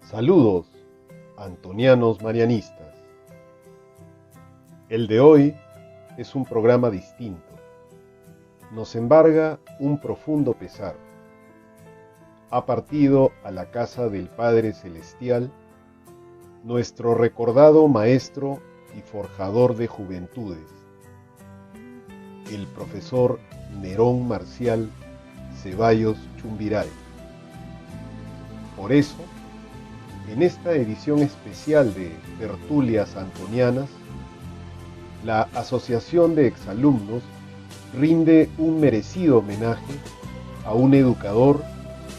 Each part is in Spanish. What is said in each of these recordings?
Saludos, antonianos marianistas. El de hoy es un programa distinto. Nos embarga un profundo pesar. Ha partido a la casa del Padre Celestial nuestro recordado maestro y forjador de juventudes, el profesor Nerón Marcial Ceballos Chumbiray. Por eso, en esta edición especial de Tertulias Antonianas, la Asociación de Exalumnos rinde un merecido homenaje a un educador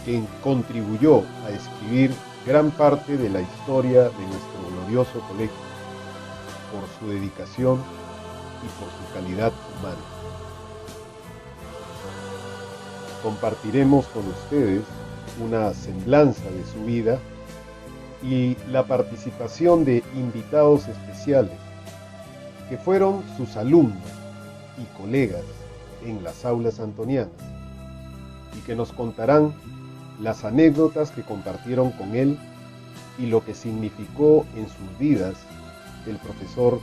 que contribuyó a escribir gran parte de la historia de nuestro glorioso colegio, por su dedicación y por su calidad humana. Compartiremos con ustedes una semblanza de su vida y la participación de invitados especiales que fueron sus alumnos y colegas en las aulas antonianas y que nos contarán las anécdotas que compartieron con él y lo que significó en sus vidas el profesor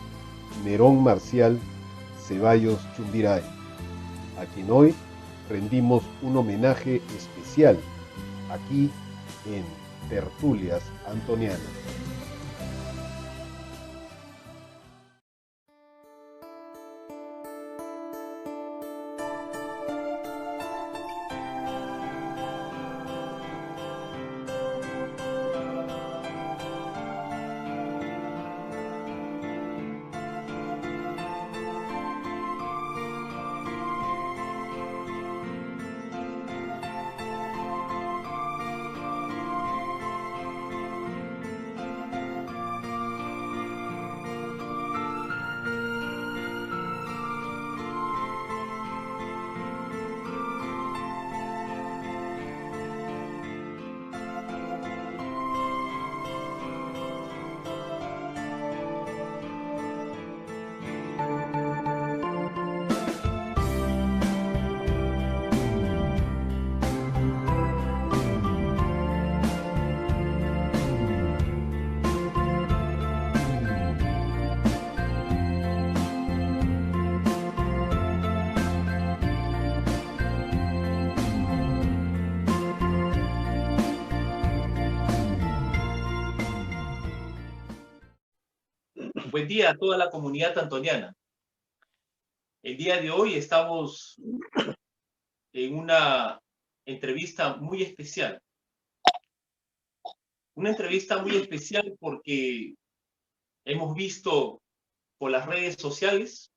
Nerón Marcial Ceballos Chumbiray, a quien hoy rendimos un homenaje especial aquí en Tertulias Antonianas. Buen día a toda la comunidad antoniana. El día de hoy estamos en una entrevista muy especial. Una entrevista muy especial porque hemos visto por las redes sociales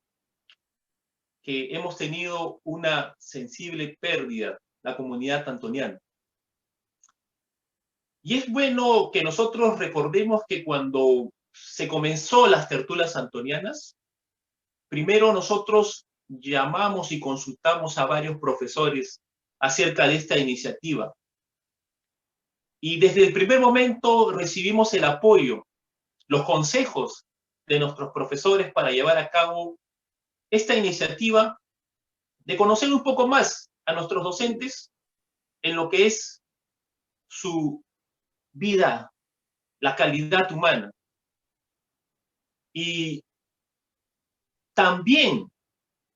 que hemos tenido una sensible pérdida, la comunidad antoniana. Y es bueno que nosotros recordemos que cuando se comenzó las tertulias antonianas, primero nosotros llamamos y consultamos a varios profesores acerca de esta iniciativa. Y desde el primer momento recibimos el apoyo, los consejos de nuestros profesores para llevar a cabo esta iniciativa de conocer un poco más a nuestros docentes en lo que es su vida, la calidad humana. Y también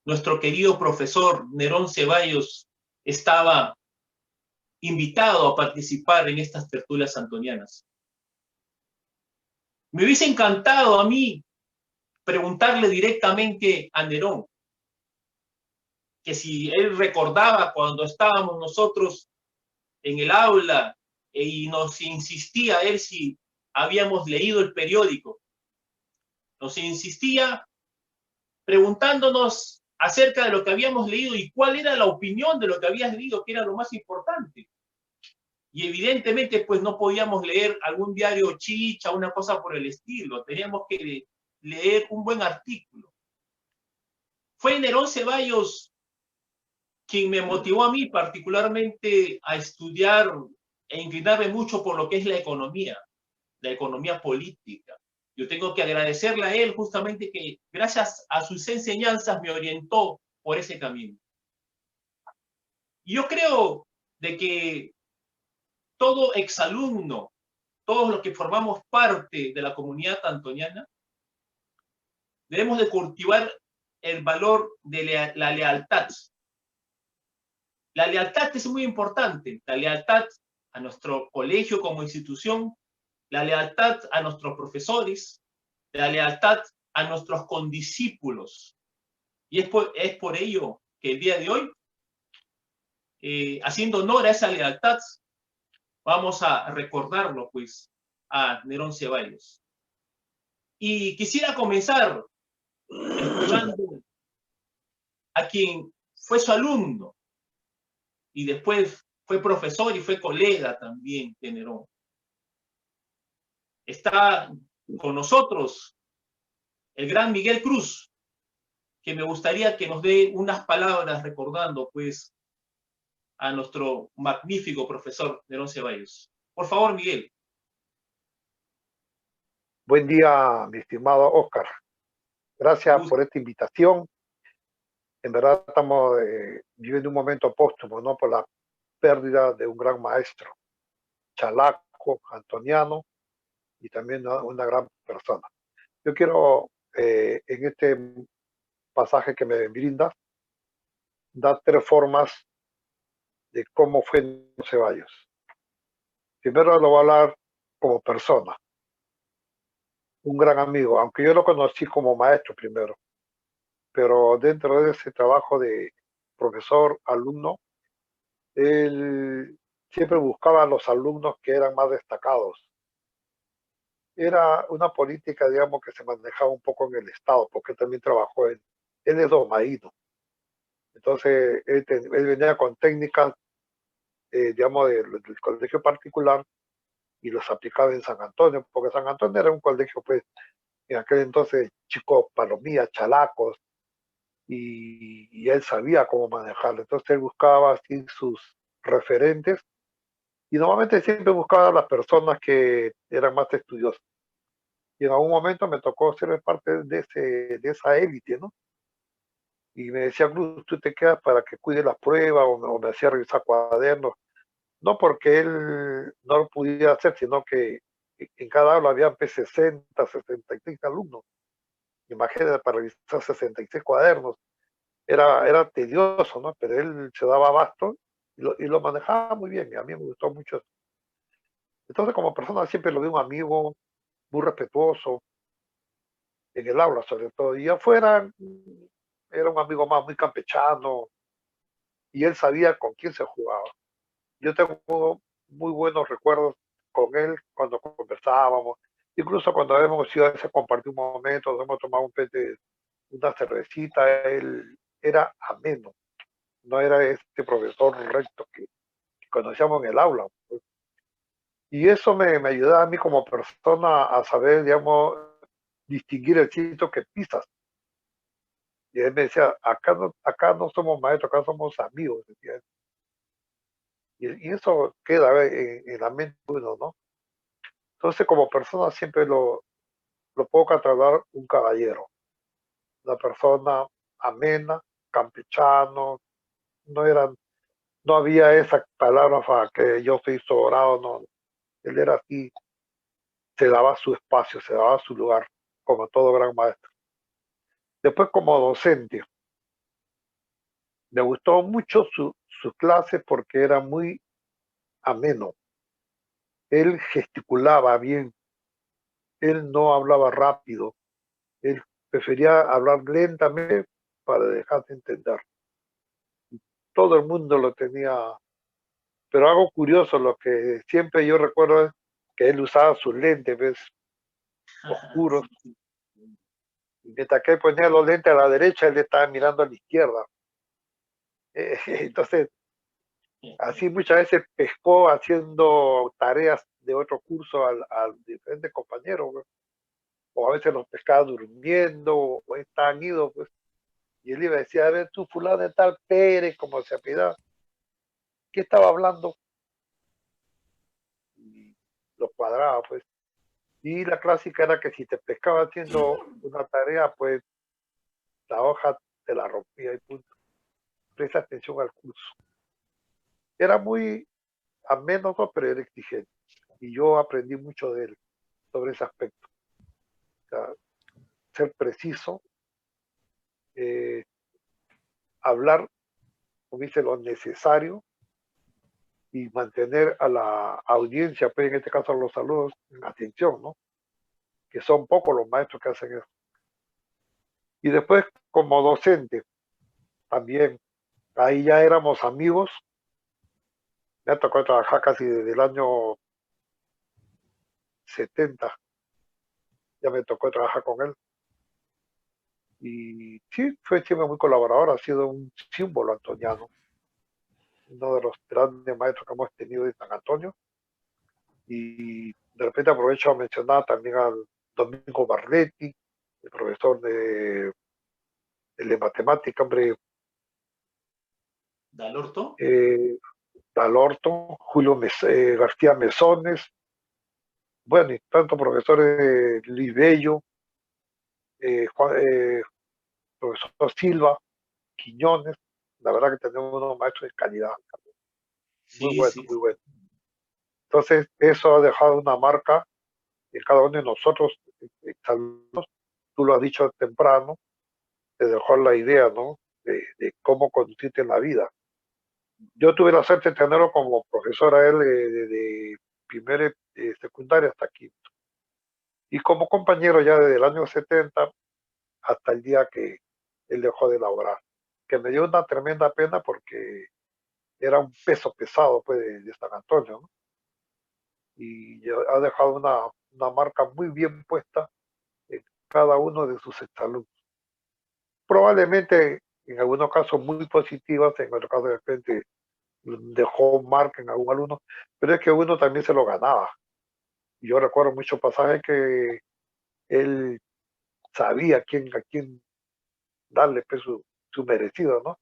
nuestro querido profesor Nerón Ceballos estaba invitado a participar en estas tertulias antonianas. Me hubiese encantado a mí preguntarle directamente a Nerón, que si él recordaba cuando estábamos nosotros en el aula y nos insistía él si habíamos leído el periódico. Nos insistía preguntándonos acerca de lo que habíamos leído y cuál era la opinión de lo que habías leído, que era lo más importante. Y evidentemente, pues no podíamos leer algún diario chicha, una cosa por el estilo. Teníamos que leer un buen artículo. Fue Nerón Ceballos quien me motivó a mí particularmente a estudiar e inclinarme mucho por lo que es la economía política. Yo tengo que agradecerle a él justamente que gracias a sus enseñanzas me orientó por ese camino. Y yo creo de que todo exalumno, todos los que formamos parte de la comunidad antoniana, debemos de cultivar el valor de la lealtad. La lealtad es muy importante, la lealtad a nuestro colegio como institución, la lealtad a nuestros profesores, la lealtad a nuestros condiscípulos. Y es por ello que el día de hoy, haciendo honor a esa lealtad, vamos a recordarlo, pues, a Nerón Ceballos. Y quisiera comenzar escuchando a quien fue su alumno y después fue profesor y fue colega también de Nerón. Está con nosotros el gran Miguel Cruz, que me gustaría que nos dé unas palabras recordando, pues, a nuestro magnífico profesor Nerón Ceballos. Por favor, Miguel. Buen día, mi estimado Oscar. Gracias por esta invitación. En verdad estamos viviendo un momento póstumo, ¿no? Por la pérdida de un gran maestro, chalaco, antoniano, y también una gran persona. Yo quiero, en este pasaje que me brindas, dar 3 formas de cómo fue Ceballos. Primero lo voy a hablar como persona, un gran amigo, aunque yo lo conocí como maestro primero, pero dentro de ese trabajo de profesor-alumno, él siempre buscaba a los alumnos que eran más destacados. Era una política, digamos, que se manejaba un poco en el Estado, porque él también trabajó él es domaíno. Entonces, él venía con técnicas, digamos, del colegio particular y los aplicaba en San Antonio, porque San Antonio era un colegio, pues, en aquel entonces, chicos, palomillas, chalacos, y él sabía cómo manejarlo. Entonces, él buscaba así sus referentes y normalmente siempre buscaba a las personas que eran más estudiosas. Y en algún momento me tocó ser parte de esa élite, ¿no? Y me decía, Cruz, tú te quedas para que cuide las pruebas, o me hacía revisar cuadernos. No porque él no lo pudiera hacer, sino que en cada aula había 60, 66 alumnos. Imagínate, para revisar 66 cuadernos. Era tedioso, ¿no? Pero él se daba abasto y lo manejaba muy bien. Y a mí me gustó mucho. Entonces, como persona, siempre lo vi un amigo muy respetuoso, en el aula sobre todo. Y afuera era un amigo más muy campechano y él sabía con quién se jugaba. Yo tengo muy buenos recuerdos con él cuando conversábamos, incluso cuando hemos ido a ese compartir un momento, nos hemos tomado una cervecita, él era ameno, no era este profesor recto que conocíamos en el aula. Pues. Y eso me ayudaba a mí como persona a saber, digamos, distinguir el sitio que pisas. Y él me decía, acá no somos maestros, acá somos amigos, decía él. Y eso queda en la mente de uno, ¿no? Entonces, como persona siempre lo puedo catalogar un caballero, una persona amena, campechano, no había esa palabra para que yo soy sobrado, no. Él era así, se daba su espacio, se daba su lugar, como todo gran maestro. Después, como docente, me gustó mucho su clase porque era muy ameno. Él gesticulaba bien, él no hablaba rápido, él prefería hablar lentamente para dejarse entender. Todo el mundo lo tenía, pero algo curioso, lo que siempre yo recuerdo es que él usaba sus lentes, ¿ves? Oscuros, y mientras que él ponía los lentes a la derecha, él estaba mirando a la izquierda. Entonces, así muchas veces pescó haciendo tareas de otro curso a diferentes compañeros, ¿ves? O a veces los pescaba durmiendo, o estaban idos, pues. Y él iba a decir, a ver, tú fulano de tal Pérez, como se apellidaba, ¿qué estaba hablando? Y lo cuadraba, pues. Y la clásica era que si te pescaba haciendo una tarea, pues la hoja te la rompía y punto. Presta atención al curso. Era muy ameno, pero era exigente. y yo aprendí mucho de él sobre ese aspecto. O sea, ser preciso, eh, hablar, como dice, lo necesario y mantener a la audiencia, pues en este caso a los alumnos, en atención, ¿no? Que son pocos los maestros que hacen eso. Y después, como docente, también, ahí ya éramos amigos. Me ha tocado trabajar casi desde el año 70, ya me tocó trabajar con él. Y sí, fue siempre muy colaborador, ha sido un símbolo antoniano, uno de los grandes maestros que hemos tenido en San Antonio. Y de repente aprovecho a mencionar también al Domingo Barletti, el profesor de matemática, hombre, ¿Dalorto? Dalorto, García Mesones, bueno, y tantos profesores, Luis Bello, profesor Silva, Quiñones, la verdad que tenemos unos maestros de calidad, muy Sí, bueno, sí. muy bueno. Entonces, eso ha dejado una marca en cada uno de nosotros, exalumnos. Tú lo has dicho temprano, te dejó la idea, ¿no? De cómo conducirte en la vida. Yo tuve la suerte de tenerlo como profesor a él de primera secundaria hasta quinto. Y como compañero ya desde el año 70 hasta el día que él dejó de laborar. Que me dio una tremenda pena porque era un peso pesado pues, de San Antonio, ¿no? Y ha dejado una marca muy bien puesta en cada uno de sus exalumnos. Probablemente en algunos casos muy positivas, en otros casos de repente dejó marca en algún alumno, pero es que uno también se lo ganaba. Yo recuerdo muchos pasajes que él sabía a quién darle pues, su merecido, ¿no?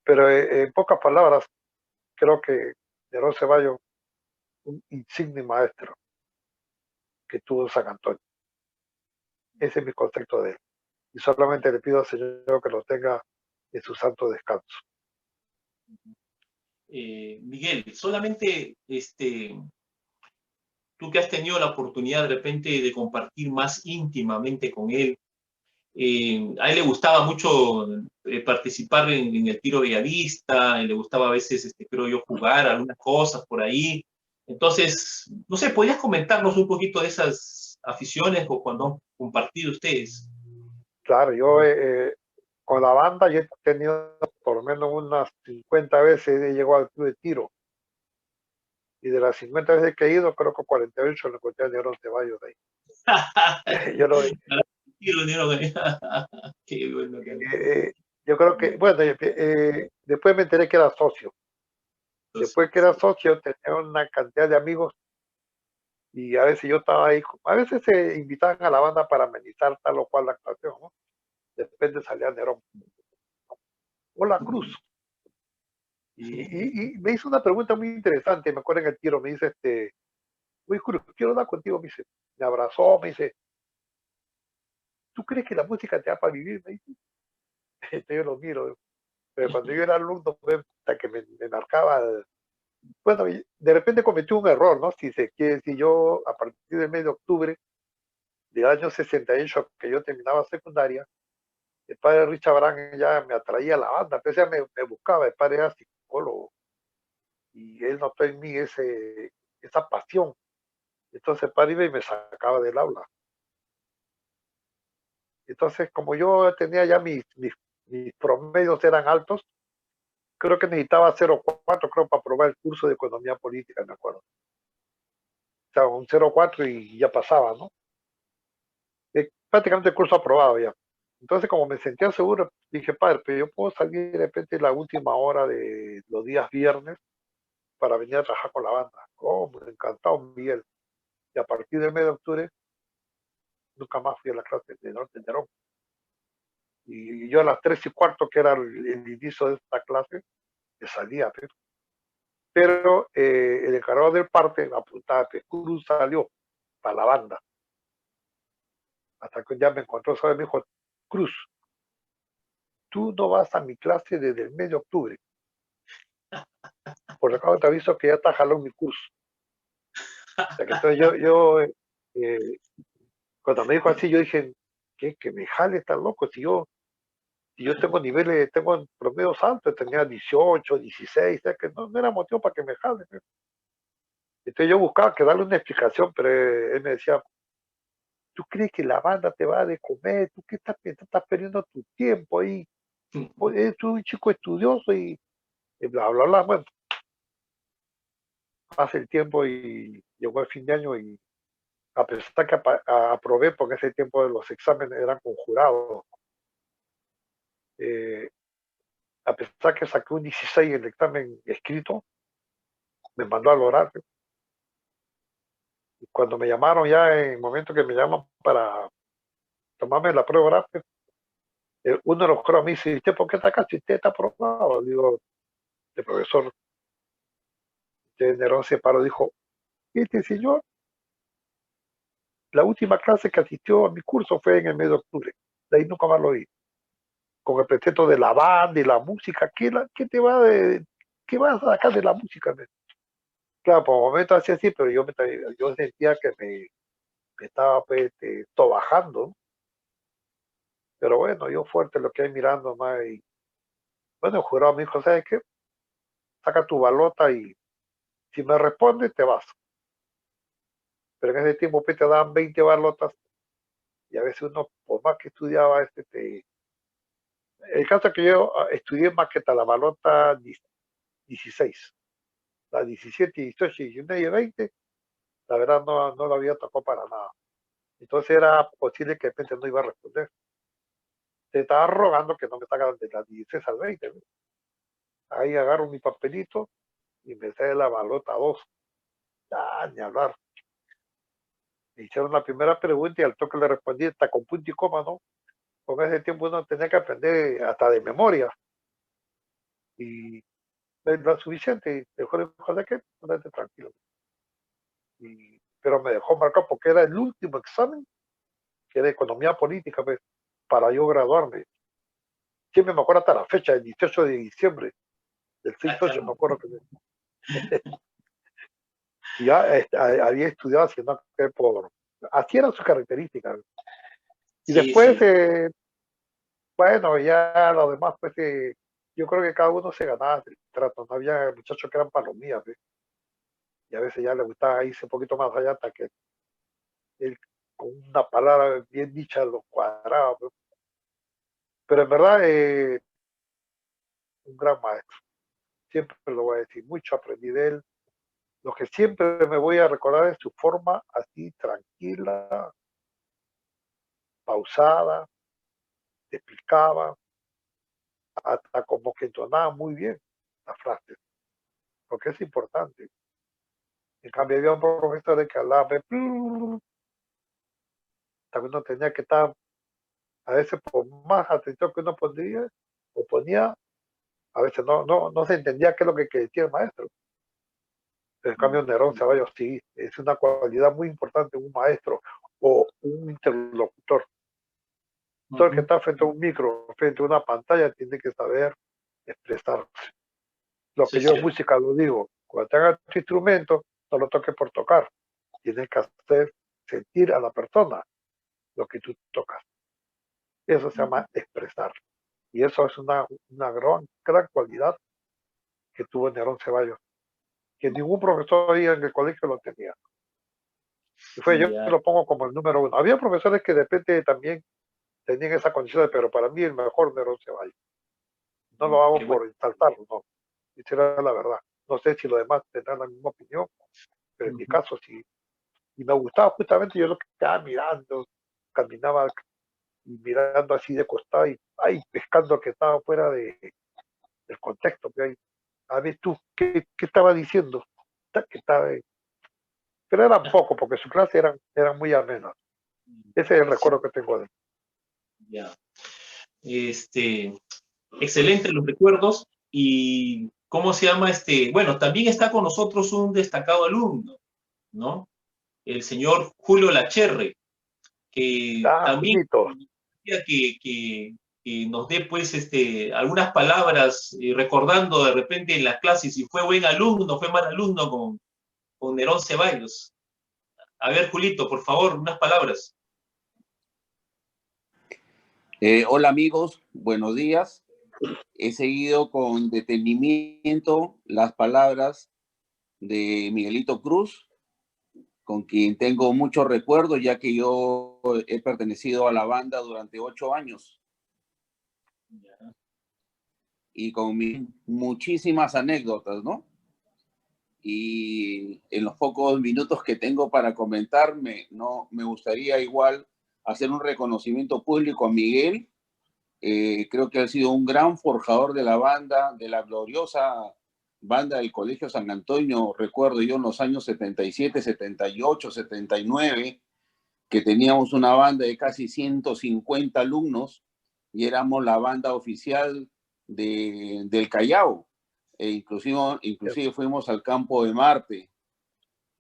Pero en pocas palabras, creo que Nerón Ceballos, un insigne maestro que tuvo San Antonio. Ese es mi concepto de él. Y solamente le pido al Señor que lo tenga en su santo descanso. Miguel, solamente tú que has tenido la oportunidad de repente de compartir más íntimamente con él, a él le gustaba mucho participar en el tiro bellavista, le gustaba a veces, creo yo, jugar algunas cosas por ahí. Entonces, no sé, ¿podrías comentarnos un poquito de esas aficiones o cuando han compartido ustedes? Claro, yo con la banda yo he tenido por lo menos unas 50 veces he llegado al club de tiro. Y de las 50 veces que he ido, creo que 48 lo encontré a Nerón Ceballos de ahí. yo, lo, Qué bueno que yo creo que, bueno, después me enteré que era socio. Después que era socio tenía una cantidad de amigos y a veces yo estaba ahí, a veces se invitaban a la banda para amenizar tal o cual actuación, ¿no? De repente salía Nerón. Hola Cruz. Y me hizo una pregunta muy interesante, me acuerdo en el tiro, me dice, uy Cruz, quiero hablar contigo, me dice, me abrazó, me dice, ¿tú crees que la música te da para vivir? Me dice, yo lo miro, pero cuando yo era alumno, hasta que me marcaba, bueno, de repente cometí un error, ¿no? Si se quiere decir, yo a partir del mes de octubre del año 68, que yo terminaba secundaria, el padre Richard Brand ya me atraía a la banda, pero ya me buscaba, el padre era psicólogo, y él notó en mí esa pasión. Entonces el padre iba y me sacaba del aula. Entonces, como yo tenía ya mis promedios eran altos, creo que necesitaba 0,4, creo, para aprobar el curso de economía política, me acuerdo. O sea, un 0,4 y ya pasaba, ¿no? Prácticamente el curso aprobado ya. Entonces, como me sentía seguro, dije, padre, pero yo puedo salir de repente la última hora de los días viernes para venir a trabajar con la banda. Oh, encantado, Miguel. Y a partir del mes de octubre, nunca más fui a la clase de Norte Nerón. Y yo a las 3:15, que era el inicio de esta clase, me salía, pero el encargado del parte apuntaba que Cruz salió para la banda. Hasta que un día me encontró, ¿sabes? Me dijo, Cruz, tú no vas a mi clase desde el mes de octubre. Por acá te aviso que ya está jalón mi curso. O sea, que entonces cuando me dijo así, yo dije, ¿qué? Que me jale, está loco. Si yo tengo niveles, tengo promedios altos, tenía 18, 16, o sea, que no era motivo para que me jale. ¿No? Entonces yo buscaba que darle una explicación, pero él me decía, ¿tú crees que la banda te va a de comer? ¿Tú qué estás pensando? Estás perdiendo tu tiempo ahí. Pues, eres un chico estudioso y bla, bla, bla. Bueno, pasa el tiempo y llegó el fin de año y a pesar que aprobé, porque ese tiempo de los exámenes eran con jurado, eh, a pesar que saqué un 16 en el examen escrito, me mandó al horario. Y cuando me llamaron ya, en el momento que me llaman para tomarme la prueba oral, uno de los juros me dice, ¿usted por qué está acá? Si usted está aprobado. Digo, el profesor de Nerón se paró y dijo, este señor, la última clase que asistió a mi curso fue en el mes de octubre. De ahí nunca más lo vi. Con el pretexto de la banda y la música, ¿qué te va qué vas a sacar de la música? Claro, por momentos hacía así, pero yo sentía que me estaba pues, bajando. Pero bueno, yo fuerte lo que hay mirando más. Y bueno, el jurado me dijo, ¿sabes qué? Saca tu balota y si me responde, te vas. Pero en ese tiempo pues, te daban 20 balotas y a veces uno, por más que estudiaba, el caso es que yo estudié más que la balota 16, la 17, 18, 19 y 20, la verdad no la había tocado para nada. Entonces era posible que de repente no iba a responder. Te estaba rogando que no me sacaran de las 16 al 20. ¿No? Ahí agarro mi papelito y me sale la balota 2. Ah, ni hablar. Me hicieron la primera pregunta y al toque le respondí hasta con punto y coma, ¿no? Con ese tiempo uno tenía que aprender hasta de memoria. Y es lo suficiente. Mejor dijo, ¿de qué? Andate tranquilo. Pero me dejó marcado porque era el último examen, que era economía política, pues, para yo graduarme. Siempre me acuerdo hasta la fecha, el 18 de diciembre del 68, me acuerdo que ya había estudiado, sino que así eran sus características. Y Sí, después, sí. bueno, ya lo demás, pues yo creo que cada uno se ganaba el trato. No había muchachos que eran palomías, ¿ves? Y a veces ya le gustaba irse un poquito más allá hasta que él, con una palabra bien dicha, lo cuadraba. ¿Ves? Pero en verdad, un gran maestro. Siempre lo voy a decir, mucho aprendí de él. Lo que siempre me voy a recordar es su forma así tranquila, pausada, te explicaba, hasta como que entonaba muy bien la frase, porque es importante. En cambio, había un profesor que hablaba, también uno tenía que estar, a veces por más atención que uno ponía, a veces no se entendía qué es lo que decía el maestro. En cambio, Nerón Ceballos sí, es una cualidad muy importante en un maestro o un interlocutor. Todo el que está frente a un micro, frente a una pantalla, tiene que saber expresarse. Lo que Sí, yo en sí. música lo digo, cuando tengas tu instrumento, no lo toques por tocar. Tienes que hacer sentir a la persona lo que tú tocas. Eso se llama expresar. Y eso es una gran cualidad que tuvo Nerón Ceballos, que ningún profesor ahí en el colegio lo tenía. Y yo Ya. lo pongo como el número uno. Había profesores que de repente también tenían esa condición, pero para mí el mejor Nerón Ceballos. No lo hago Qué bueno. por exaltarlo, no. Esa era la verdad. No sé si los demás tendrán la misma opinión, pero en mi caso sí. Y me gustaba justamente, yo lo que estaba mirando, caminaba y mirando así de costado y ahí pescando que estaba fuera del contexto que hay. A ver tú, ¿qué estaba diciendo? Que estaba, pero eran poco, porque su clase eran muy amenas. Ese es el Sí, recuerdo que tengo de él. ya. Excelente los recuerdos y ¿cómo se llama Bueno, también está con nosotros un destacado alumno, ¿no? El señor Julio Lacherre, que Ah, también Julito. que nos dé pues algunas palabras recordando de repente en la clase si fue buen alumno, fue mal alumno con Nerón Ceballos. A ver, Julito, por favor, unas palabras. Hola amigos, buenos días. He seguido con detenimiento las palabras de Miguelito Cruz, con quien tengo muchos recuerdos, ya que yo he pertenecido a la banda durante 8 años. Y con muchísimas anécdotas, ¿no? Y en los pocos minutos que tengo para comentarme, no, me gustaría igual hacer un reconocimiento público a Miguel. Creo que ha sido un gran forjador de la banda, de la gloriosa banda del Colegio San Antonio. Recuerdo yo en los años 77, 78, 79, que teníamos una banda de casi 150 alumnos y éramos la banda oficial del Callao. Inclusive fuimos al Campo de Marte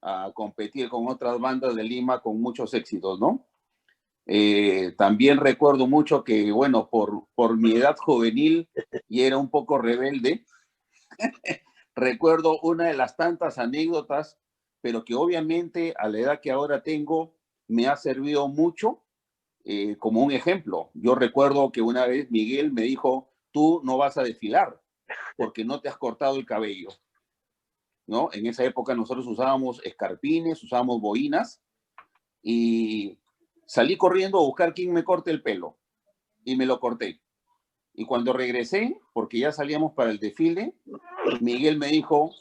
a competir con otras bandas de Lima con muchos éxitos, ¿no? También recuerdo mucho que, bueno, por mi edad juvenil y era un poco rebelde, recuerdo una de las tantas anécdotas, pero que obviamente a la edad que ahora tengo me ha servido mucho como un ejemplo. Yo recuerdo que una vez Miguel me dijo, tú no vas a desfilar porque no te has cortado el cabello, ¿no? En esa época nosotros usábamos escarpines, usábamos boinas y salí corriendo a buscar quién me corte el pelo y me lo corté. Y cuando regresé, porque ya salíamos para el desfile, Miguel me dijo,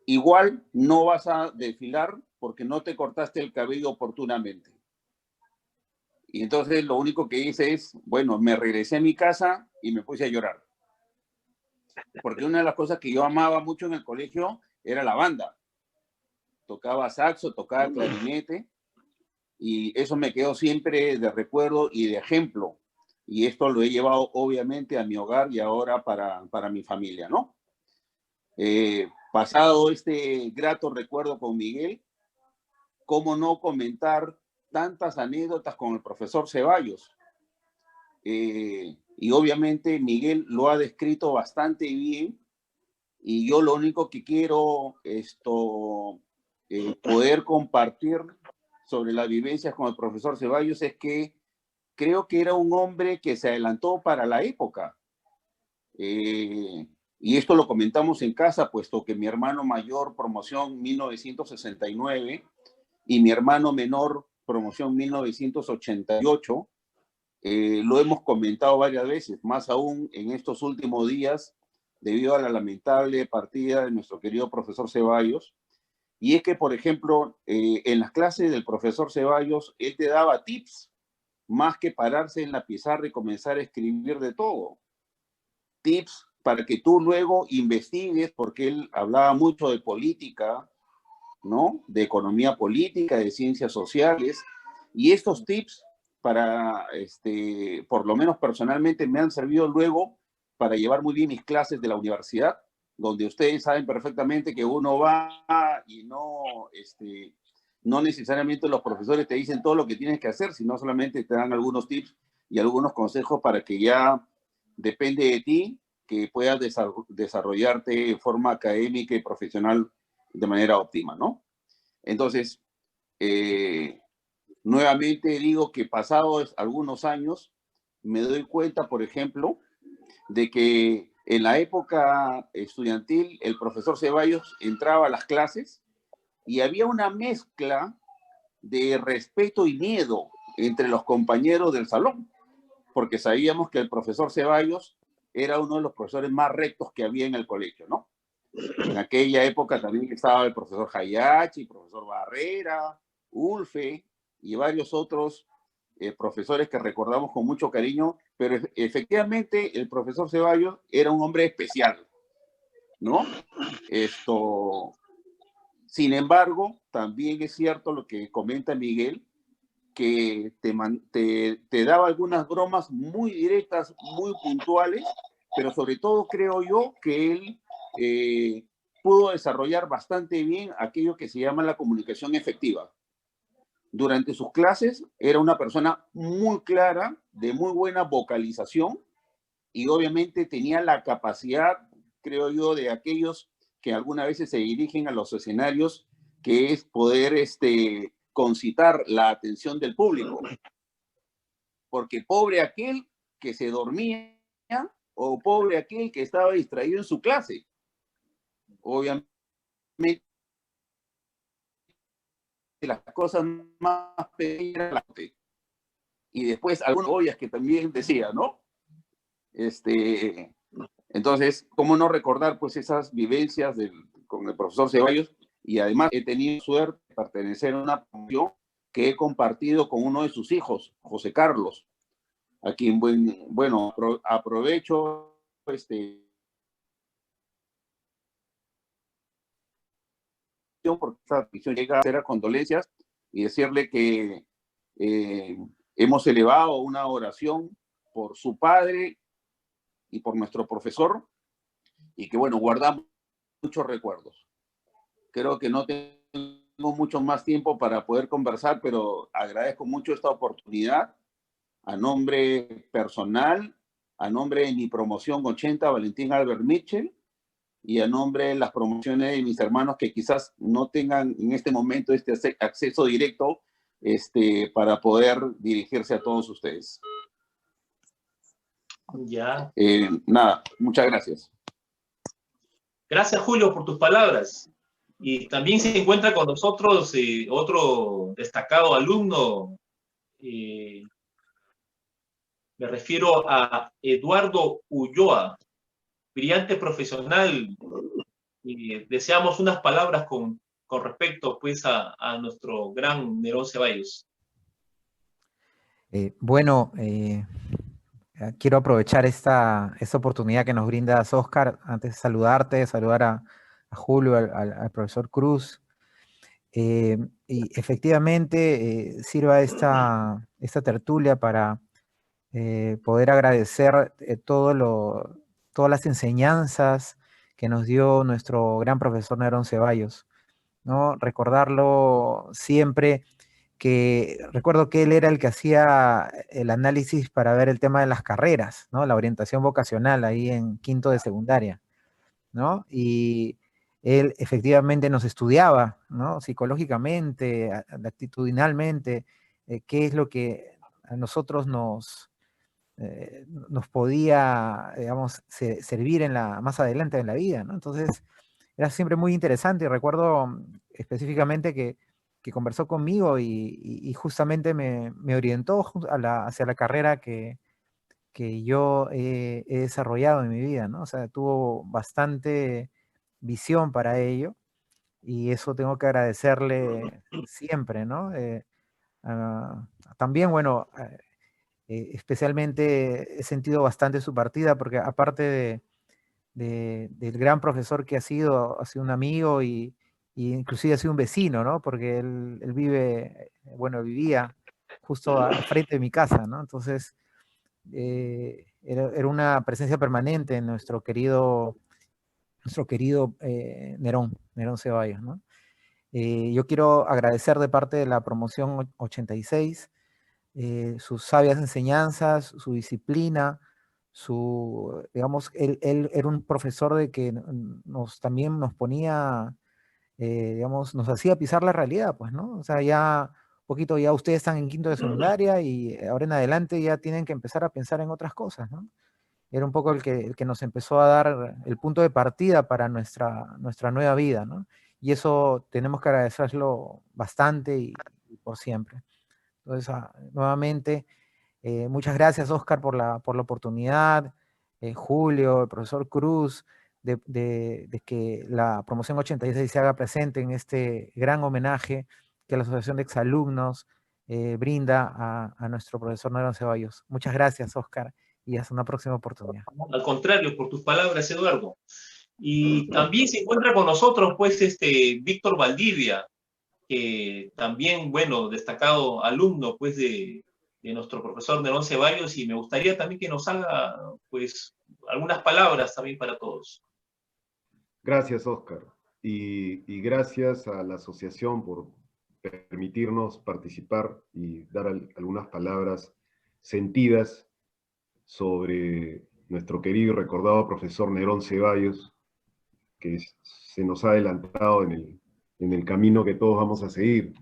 igual no vas a desfilar porque no te cortaste el cabello oportunamente. Y entonces lo único que hice es, bueno, me regresé a mi casa y me puse a llorar. Porque una de las cosas que yo amaba mucho en el colegio era la banda. Tocaba saxo, tocaba clarinete, y eso me quedó siempre de recuerdo y de ejemplo. Y esto lo he llevado obviamente a mi hogar y ahora para mi familia, ¿no? Pasado este grato recuerdo con Miguel, ¿cómo no comentar tantas anécdotas con el profesor Ceballos? Y obviamente Miguel lo ha descrito bastante bien y yo lo único que quiero poder compartir sobre las vivencias con el profesor Ceballos es que creo que era un hombre que se adelantó para la época. Y esto lo comentamos en casa, puesto que mi hermano mayor, promoción 1969, y mi hermano menor, promoción 1988, lo hemos comentado varias veces, más aún en estos últimos días, debido a la lamentable partida de nuestro querido profesor Ceballos. Y es que, por ejemplo, en las clases del profesor Ceballos, él te daba tips, más que pararse en la pizarra y comenzar a escribir de todo. Tips para que tú luego investigues, porque él hablaba mucho de política, ¿no? De economía política, de ciencias sociales, y estos tips por lo menos personalmente, me han servido luego para llevar muy bien mis clases de la universidad, donde ustedes saben perfectamente que uno va y no necesariamente los profesores te dicen todo lo que tienes que hacer, sino solamente te dan algunos tips y algunos consejos para que ya depende de ti que puedas desarrollarte de forma académica y profesional de manera óptima, ¿no? Entonces, nuevamente digo que pasados algunos años me doy cuenta, por ejemplo, de que en la época estudiantil el profesor Ceballos entraba a las clases y había una mezcla de respeto y miedo entre los compañeros del salón, porque sabíamos que el profesor Ceballos era uno de los profesores más rectos que había en el colegio, ¿no? En aquella época también estaba el profesor Hayachi, el profesor Barrera, Ulfe y varios otros profesores que recordamos con mucho cariño, pero efectivamente el profesor Ceballos era un hombre especial, ¿no? Sin embargo, también es cierto lo que comenta Miguel, que te daba algunas bromas muy directas, muy puntuales, pero sobre todo creo yo que él pudo desarrollar bastante bien aquello que se llama la comunicación efectiva. Durante sus clases era una persona muy clara, de muy buena vocalización y obviamente tenía la capacidad, creo yo, de aquellos que algunas veces se dirigen a los escenarios, que es poder concitar la atención del público, porque pobre aquel que se dormía o pobre aquel que estaba distraído en su clase. Obviamente, las cosas más pequeñas, y después algunas obvias que también decía, ¿no? Entonces, ¿cómo no recordar pues esas vivencias con el profesor Ceballos? Y además he tenido suerte de pertenecer a una promoción que he compartido con uno de sus hijos, José Carlos, a quien, bueno, aprovecho porque esta transmisión llega a hacer condolencias y decirle que hemos elevado una oración por su padre y por nuestro profesor, y que, bueno, guardamos muchos recuerdos. Creo que no tengo mucho más tiempo para poder conversar, pero agradezco mucho esta oportunidad a nombre personal, a nombre de mi promoción 80, Valentín Albert Mitchell, y a nombre de las promociones de mis hermanos que quizás no tengan en este momento este acceso directo para poder dirigirse a todos ustedes. Ya. Nada, muchas gracias. Gracias, Julio, por tus palabras. Y también se encuentra con nosotros otro destacado alumno. Me refiero a Eduardo Ulloa, brillante profesional. Y deseamos unas palabras con respecto pues, a nuestro gran Nerón Ceballos. Quiero aprovechar esta oportunidad que nos brinda Óscar, antes de saludarte, saludar a Julio, al profesor Cruz. Y efectivamente sirva esta tertulia para poder agradecer todas las enseñanzas que nos dio nuestro gran profesor Nerón Ceballos, ¿no? Recordarlo siempre, que recuerdo que él era el que hacía el análisis para ver el tema de las carreras, ¿no? La orientación vocacional ahí en quinto de secundaria, ¿no? Y él efectivamente nos estudiaba, ¿no? Psicológicamente, actitudinalmente, qué es lo que a nosotros nos podía, digamos, servir más adelante en la vida, ¿no? Entonces, era siempre muy interesante, y recuerdo específicamente que conversó conmigo y justamente me orientó hacia la carrera que yo he desarrollado en mi vida, ¿no? O sea, tuvo bastante visión para ello, y eso tengo que agradecerle siempre, ¿no? También, bueno, especialmente he sentido bastante su partida, porque aparte del gran profesor que ha sido un amigo y inclusive ha sido un vecino, ¿no? Porque él vivía justo al frente de mi casa, ¿no? Entonces, era una presencia permanente en nuestro querido Nerón Ceballos, ¿no? Yo quiero agradecer de parte de la promoción 86 sus sabias enseñanzas, su disciplina, digamos, él era un profesor de que también nos ponía, digamos, nos hacía pisar la realidad, pues, ¿no? O sea, ya poquito, ya ustedes están en quinto de secundaria y ahora en adelante ya tienen que empezar a pensar en otras cosas, ¿no? Era un poco el que nos empezó a dar el punto de partida para nuestra nueva vida, ¿no? Y eso tenemos que agradecerlo bastante y por siempre. Entonces, nuevamente, muchas gracias, Óscar, por la oportunidad, Julio, el profesor Cruz, de que la promoción 86 se haga presente en este gran homenaje que la Asociación de Exalumnos brinda a nuestro profesor Nerón Ceballos. Muchas gracias, Óscar, y hasta una próxima oportunidad. Al contrario, por tus palabras, Eduardo. Y también se encuentra con nosotros, pues, Víctor Valdivia, que también, bueno, destacado alumno, pues, de nuestro profesor Nerón Ceballos, y me gustaría también que nos haga, pues, algunas palabras también para todos. Gracias, Óscar. Y gracias a la asociación por permitirnos participar y dar algunas palabras sentidas sobre nuestro querido y recordado profesor Nerón Ceballos, que se nos ha adelantado en el camino que todos vamos a seguir.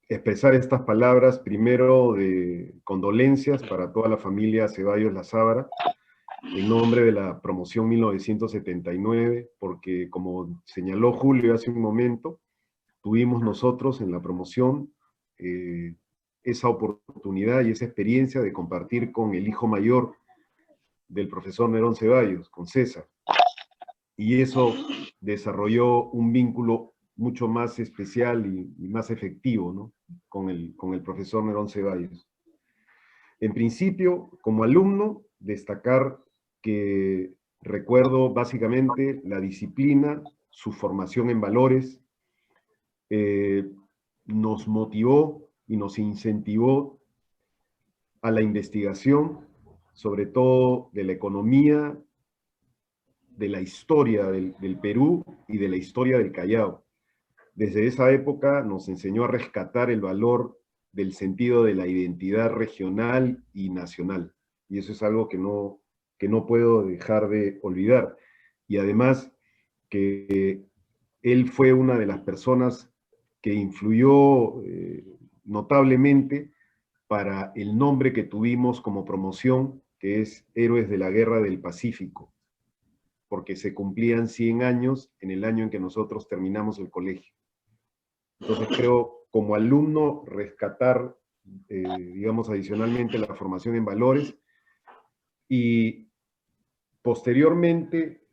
expresar estas palabras, primero de condolencias para toda la familia Ceballos Lazabra, en nombre de la promoción 1979, porque como señaló Julio hace un momento, tuvimos nosotros en la promoción esa oportunidad y esa experiencia de compartir con el hijo mayor del profesor Nerón Ceballos, con César. Y eso desarrolló un vínculo mucho más especial y más efectivo, ¿no? con el profesor Nerón Ceballos. En principio, como alumno, destacar que recuerdo básicamente la disciplina, su formación en valores, nos motivó y nos incentivó a la investigación, sobre todo de la economía, de la historia del Perú y de la historia del Callao. Desde esa época nos enseñó a rescatar el valor del sentido de la identidad regional y nacional. Y eso es algo que no puedo dejar de olvidar. Y además que él fue una de las personas que influyó notablemente para el nombre que tuvimos como promoción, que es Héroes de la Guerra del Pacífico, porque se cumplían 100 años en el año en que nosotros terminamos el colegio. Entonces creo, como alumno, rescatar, digamos, adicionalmente la formación en valores, y posteriormente,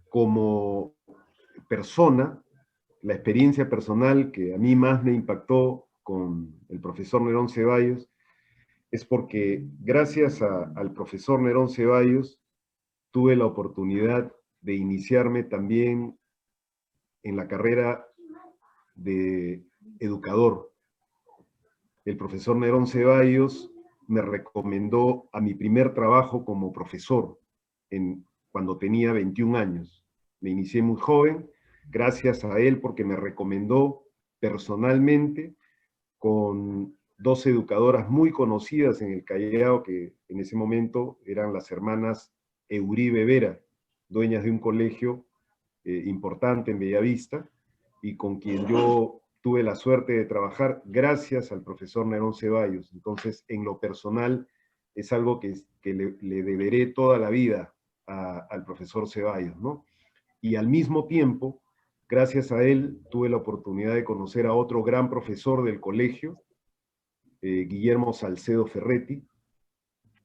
como persona, la experiencia personal que a mí más me impactó con el profesor Nerón Ceballos es porque gracias al profesor Nerón Ceballos tuve la oportunidad de iniciarme también en la carrera de educador. El profesor Nerón Ceballos me recomendó a mi primer trabajo como profesor cuando tenía 21 años. Me inicié muy joven, gracias a él, porque me recomendó personalmente con dos educadoras muy conocidas en el Callao, que en ese momento eran las hermanas Euribe Vera, dueñas de un colegio importante en Bellavista, y con quien yo tuve la suerte de trabajar gracias al profesor Nerón Ceballos. Entonces, en lo personal, es algo que le deberé toda la vida al profesor Ceballos, ¿no? Y al mismo tiempo, gracias a él, tuve la oportunidad de conocer a otro gran profesor del colegio, Guillermo Salcedo Ferretti,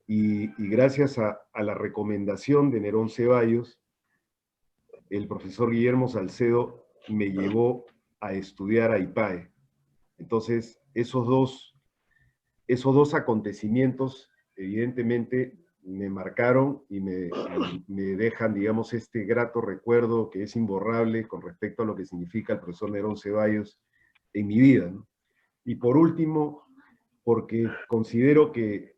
y gracias a la recomendación de Nerón Ceballos, el profesor Guillermo Salcedo me llevó a estudiar a IPAE. Entonces, esos dos acontecimientos, evidentemente, me marcaron y me dejan, digamos, este grato recuerdo que es imborrable con respecto a lo que significa el profesor Nerón Ceballos en mi vida, ¿no? Y por último, porque considero que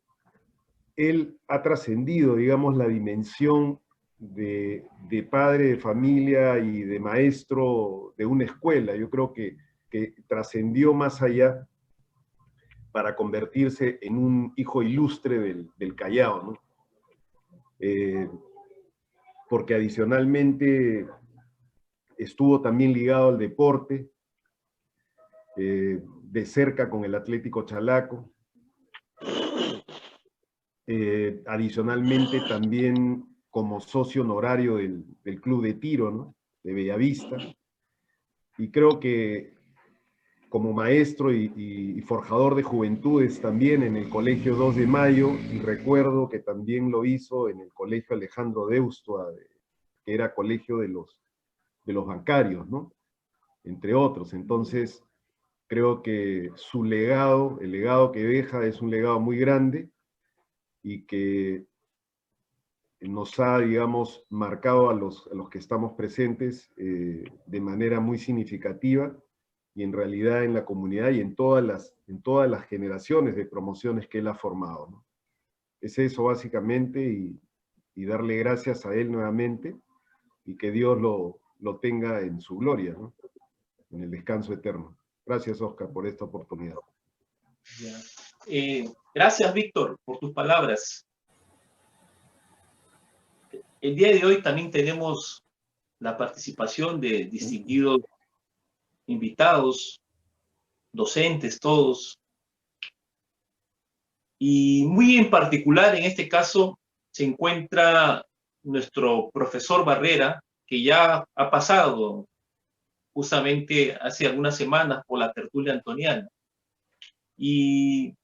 él ha trascendido, digamos, la dimensión de padre de familia y de maestro de una escuela. Yo creo que trascendió más allá para convertirse en un hijo ilustre del Callao, ¿no? Porque adicionalmente estuvo también ligado al deporte, de cerca con el Atlético Chalaco. Adicionalmente también como socio honorario del Club de Tiro, ¿no?, de Bellavista. Y creo que como maestro y forjador de juventudes también en el Colegio 2 de Mayo, y recuerdo que también lo hizo en el Colegio Alejandro Deustua, que era colegio de los bancarios, ¿no?, entre otros. Entonces, creo que su legado, el legado que deja, es un legado muy grande y que nos ha, digamos, marcado a los que estamos presentes de manera muy significativa, y en realidad en la comunidad y en todas las generaciones de promociones que él ha formado, ¿no? Es eso básicamente, y darle gracias a él nuevamente, y que Dios lo tenga en su gloria, ¿no?, en el descanso eterno. Gracias, Oscar, por esta oportunidad. Gracias, Víctor, por tus palabras. El día de hoy también tenemos la participación de distinguidos invitados, docentes, todos. Y muy en particular, en este caso, se encuentra nuestro profesor Barrera, que ya ha pasado justamente hace algunas semanas por la tertulia antoniana. Y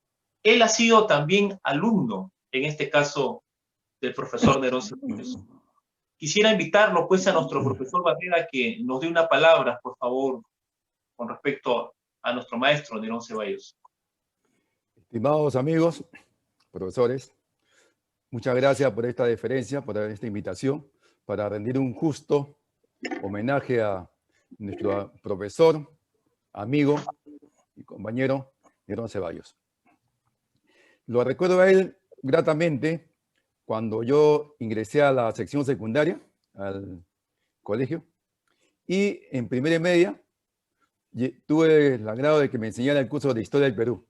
él ha sido también alumno, en este caso, del profesor Nerón Ceballos. Quisiera invitarlo, pues, a nuestro profesor Barrera que nos dé una palabra, por favor, con respecto a nuestro maestro Nerón Ceballos. Estimados amigos, profesores, muchas gracias por esta deferencia, por esta invitación, para rendir un justo homenaje a nuestro profesor, amigo y compañero Nerón Ceballos. Lo recuerdo a él gratamente cuando yo ingresé a la sección secundaria, al colegio, y en primera y media tuve el agrado de que me enseñara el curso de Historia del Perú.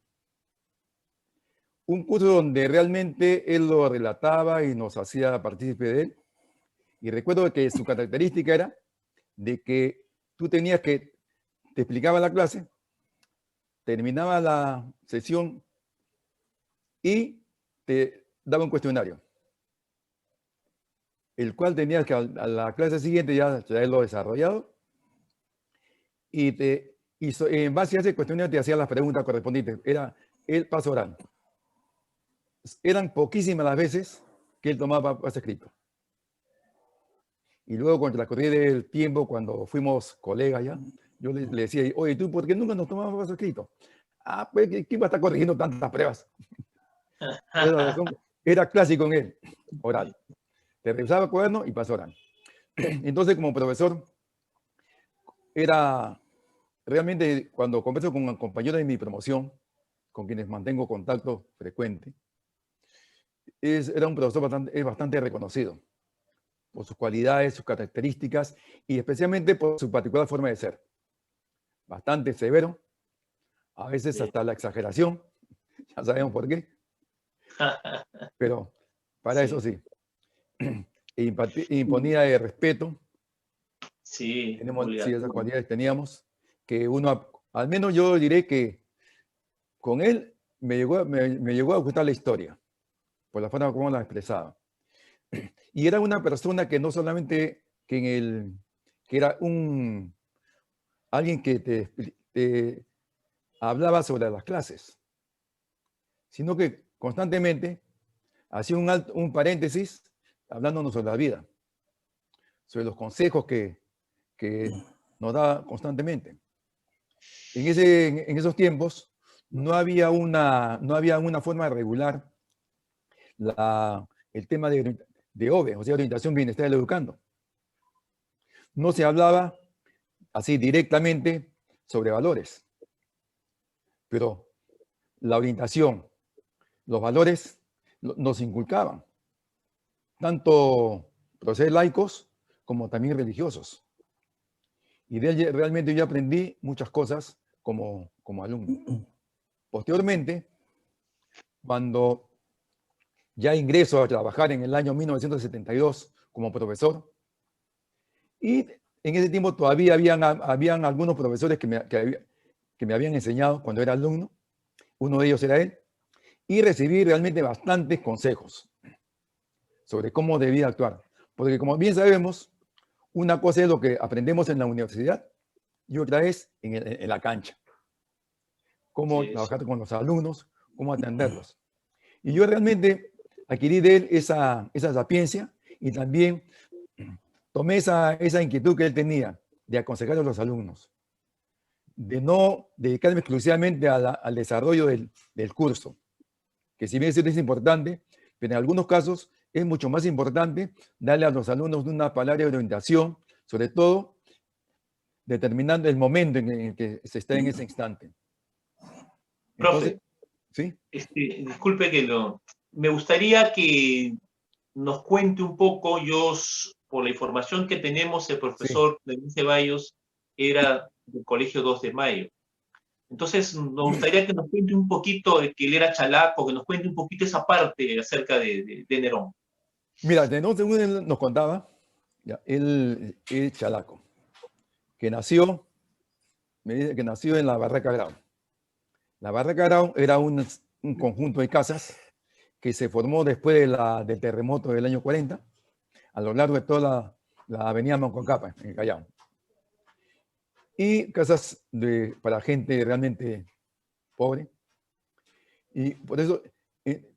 Un curso donde realmente él lo relataba y nos hacía partícipe de él. Y recuerdo que su característica era de que tú tenías que, te explicaba la clase, terminaba la sesión y te daba un cuestionario, el cual tenías que a la clase siguiente ya traerlo desarrollado y en base a ese cuestionario te hacía las preguntas correspondientes. Era el paso oral. Eran poquísimas las veces que él tomaba paso escrito. Y luego, con la corrida del tiempo, cuando fuimos colegas ya, yo le decía, oye, ¿tú por qué nunca nos tomamos paso escrito? Ah, pues, ¿quién va a estar corrigiendo tantas pruebas? Era clásico en él, oral. Te revisaba el cuaderno y paso oral. Entonces, como profesor, era realmente, cuando converso con compañeros de mi promoción, con quienes mantengo contacto frecuente, era un profesor bastante reconocido por sus cualidades, sus características y especialmente por su particular forma de ser. Bastante severo, a veces hasta la exageración, ya sabemos por qué, pero para eso sí. Imponía de respeto. Sí, Sí, esas cualidades teníamos, que uno, al menos yo diré que con él me llegó a gustar la historia, por la forma como la expresaba. Y era una persona que no solamente que era alguien que te hablaba sobre las clases, sino que constantemente hacía un paréntesis hablándonos sobre la vida, sobre los consejos que nos da constantemente. En esos tiempos no había una forma de regular el tema de OBE, o sea, orientación bienestar del educando. No se hablaba así directamente sobre valores, pero la orientación, los valores nos inculcaban, tanto procesos laicos como también religiosos. Y de él realmente yo aprendí muchas cosas como alumno. Posteriormente, cuando ya ingreso a trabajar en el año 1972 como profesor, y en ese tiempo todavía habían algunos profesores que me habían enseñado cuando era alumno, uno de ellos era él, y recibí realmente bastantes consejos sobre cómo debía actuar. Porque como bien sabemos, una cosa es lo que aprendemos en la universidad y otra es en la cancha. Cómo trabajar con los alumnos, cómo atenderlos. Y yo realmente adquirí de él esa sapiencia y también tomé esa inquietud que él tenía de aconsejar a los alumnos, de no dedicarme exclusivamente al desarrollo del curso, que si bien es importante, pero en algunos casos es mucho más importante darle a los alumnos una palabra de orientación, sobre todo determinando el momento en el que se está en ese instante. Entonces, profe, ¿sí? Disculpe me gustaría que nos cuente un poco, por la información que tenemos, el profesor Nerón Ceballos era del Colegio 2 de Mayo. Entonces, nos gustaría que nos cuente un poquito de que él era chalaco, que nos cuente un poquito esa parte acerca de Nerón. Mira, Nerón, según él nos contaba, él es chalaco, que nació me dice que nació en la Barraca Grau. La Barraca Grau era un conjunto de casas que se formó después del terremoto del año 40, a lo largo de toda la avenida Mancocapa, en el Callao. Y casas para gente realmente pobre. Y por eso,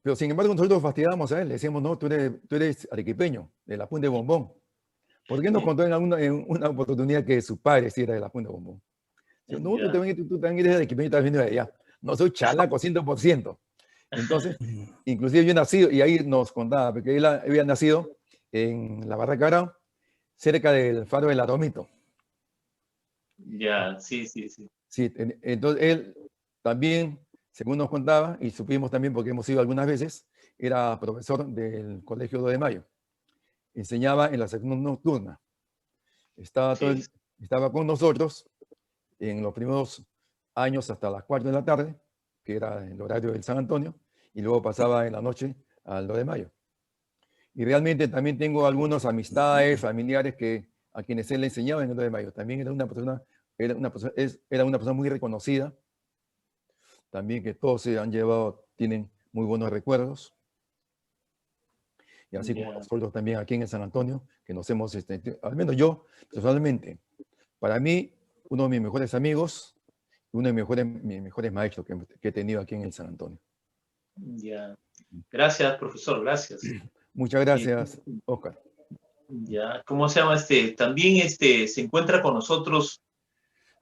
pero sin embargo nosotros fastidiábamos a él, le decíamos, no, tú eres arequipeño, de la Punta de Bombón. ¿Por qué nos contó en una oportunidad que su padre sí era de la Punta de Bombón? Dijo, no, tú también eres arequipeño, estás viendo de allá. No, soy chalaco 100%. Entonces, inclusive yo he nacido, y ahí nos contaba, porque él había nacido en la Barraca Grau, cerca del Faro del Aromito. Ya, sí. Sí, entonces él también, según nos contaba, y supimos también porque hemos ido algunas veces, era profesor del Colegio 2 de Mayo. Enseñaba en la sección nocturna. Estaba con nosotros en los primeros años hasta las 4 de la tarde, que era el horario del San Antonio, y luego pasaba en la noche al 2 de Mayo. Y realmente también tengo algunas amistades, familiares a quienes él le enseñaba en el 2 de Mayo. También era una persona muy reconocida. También que todos se han llevado, tienen muy buenos recuerdos. Y así como nosotros también aquí en el San Antonio, que nos hemos, al menos yo, personalmente, para mí, uno de mis mejores amigos, uno de mis mejores maestros que he tenido aquí en el San Antonio. Ya. Gracias, profesor, gracias. Muchas gracias, Oscar. Ya, ¿cómo se llama También se encuentra con nosotros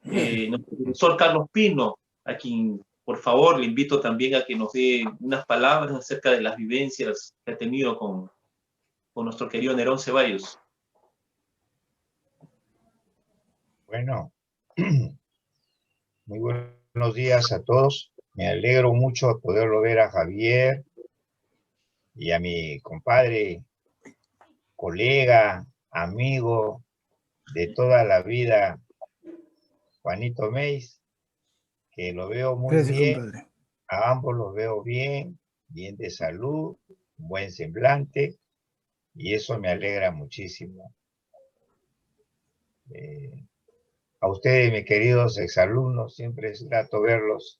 nuestro profesor Carlos Pino, a quien, por favor, le invito también a que nos dé unas palabras acerca de las vivencias que ha tenido con nuestro querido Nerón Ceballos. Bueno, muy buenos días a todos. Me alegro mucho de poderlo ver a Javier y a mi compadre, colega, amigo de toda la vida, Juanito Meis, que lo veo muy bien. Compadre. A ambos los veo bien de salud, buen semblante, y eso me alegra muchísimo. A ustedes, mis queridos exalumnos, siempre es grato verlos.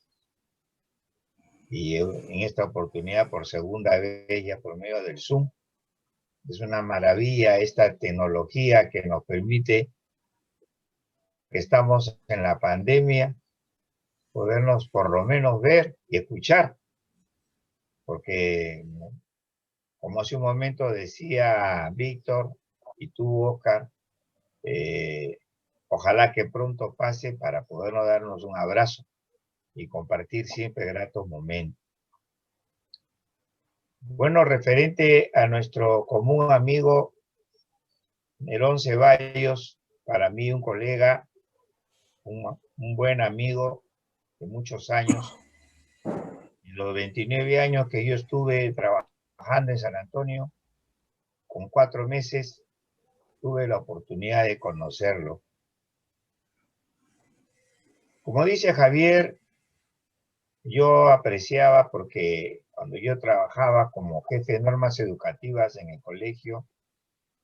Y en esta oportunidad, por segunda vez, ya por medio del Zoom, es una maravilla esta tecnología que nos permite, que estamos en la pandemia, podernos por lo menos ver y escuchar. Porque, como hace un momento decía Víctor y tú, Oscar, ojalá que pronto pase para podernos darnos un abrazo y compartir siempre gratos momentos. Bueno, referente a nuestro común amigo Nerón Ceballos, para mí un colega, un buen amigo de muchos años. En los 29 años que yo estuve trabajando en San Antonio, con 4 meses, tuve la oportunidad de conocerlo. Como dice Javier, yo apreciaba porque cuando yo trabajaba como jefe de normas educativas en el colegio,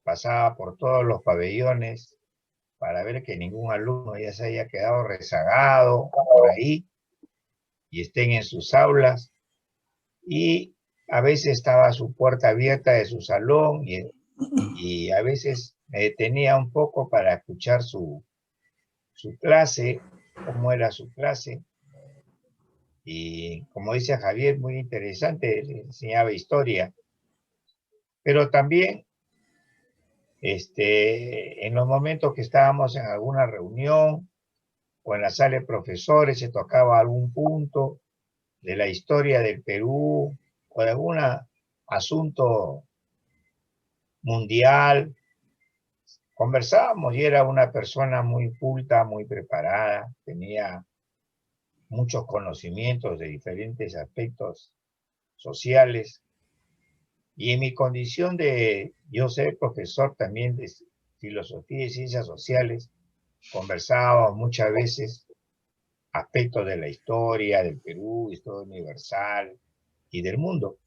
pasaba por todos los pabellones para ver que ningún alumno ya se haya quedado rezagado por ahí y estén en sus aulas. Y a veces estaba su puerta abierta de su salón y a veces me detenía un poco para escuchar su clase, cómo era su clase. Y como dice Javier, muy interesante, le enseñaba historia. Pero también, en los momentos que estábamos en alguna reunión o en la sala de profesores, se tocaba algún punto de la historia del Perú o de algún asunto mundial, conversábamos y era una persona muy culta, muy preparada, tenía muchos conocimientos de diferentes aspectos sociales. Y en mi condición de yo ser profesor también de filosofía y ciencias sociales, conversábamos muchas veces aspectos de la historia del Perú, historia universal y del mundo.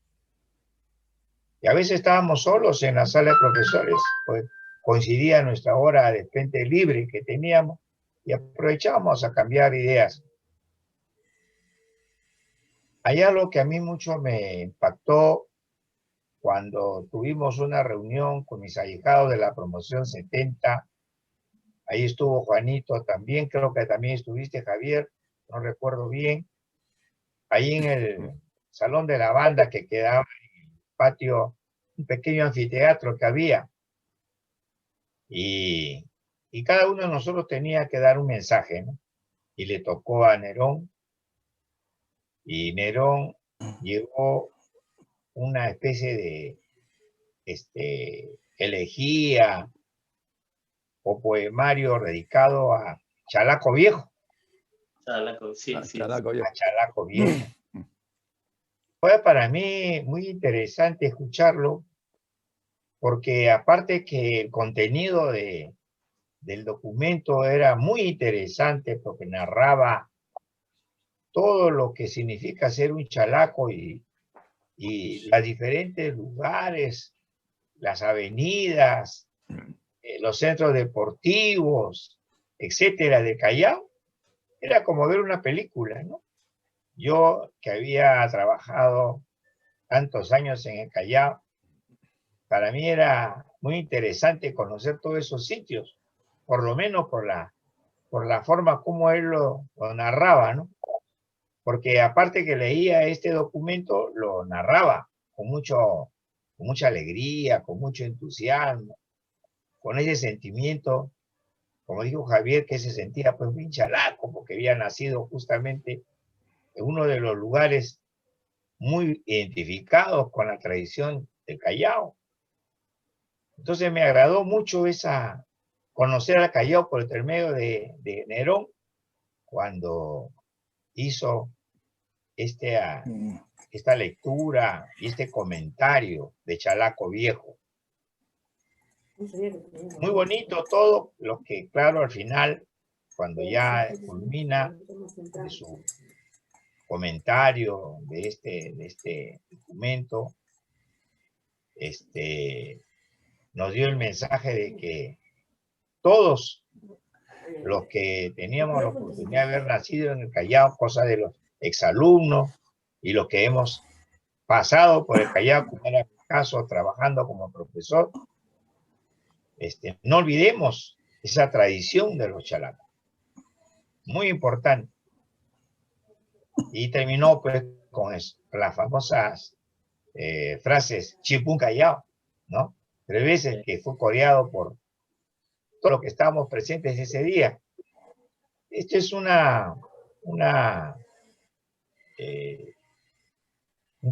Y a veces estábamos solos en la sala de profesores, pues coincidía nuestra hora de frente libre que teníamos, y aprovechábamos a cambiar ideas. Hay algo que a mí mucho me impactó cuando tuvimos una reunión con mis allegados de la promoción 70. Ahí estuvo Juanito también, creo que también estuviste, Javier, no recuerdo bien. Ahí en el salón de la banda que quedaba en el patio, un pequeño anfiteatro que había. Y cada uno de nosotros tenía que dar un mensaje, ¿no? Y le tocó a Nerón. Y Nerón llevó una especie de elegía o poemario dedicado a Chalaco Viejo. Chalaco, sí, sí. Chalaco, A Chalaco Viejo. Fue para mí muy interesante escucharlo, porque aparte que el contenido del documento era muy interesante, porque narraba todo lo que significa ser un chalaco y los diferentes lugares, las avenidas, los centros deportivos, etcétera, de Callao. Era como ver una película, ¿no? Yo, que había trabajado tantos años en el Callao, para mí era muy interesante conocer todos esos sitios, por lo menos por la forma como él lo narraba, ¿no? Porque aparte que leía este documento, lo narraba con mucha alegría, con mucho entusiasmo, con ese sentimiento, como dijo Javier, que se sentía pues bien chalaco, porque había nacido justamente en uno de los lugares muy identificados con la tradición del Callao. Entonces me agradó mucho conocer al Callao por intermedio de Nerón, cuando hizo esta lectura y este comentario de Chalaco Viejo. Muy bonito todo, lo que claro al final, cuando ya culmina de su comentario de este documento, nos dio el mensaje de que todos los que teníamos la oportunidad de haber nacido en el Callao, cosa de los exalumnos y los que hemos pasado por el Callao, como era mi caso, trabajando como profesor, no olvidemos esa tradición de los chalacos. Muy importante. Y terminó pues con eso, las famosas frases Chipún Callao, ¿no? 3 veces, que fue coreado por todos los que estábamos presentes ese día. Este es un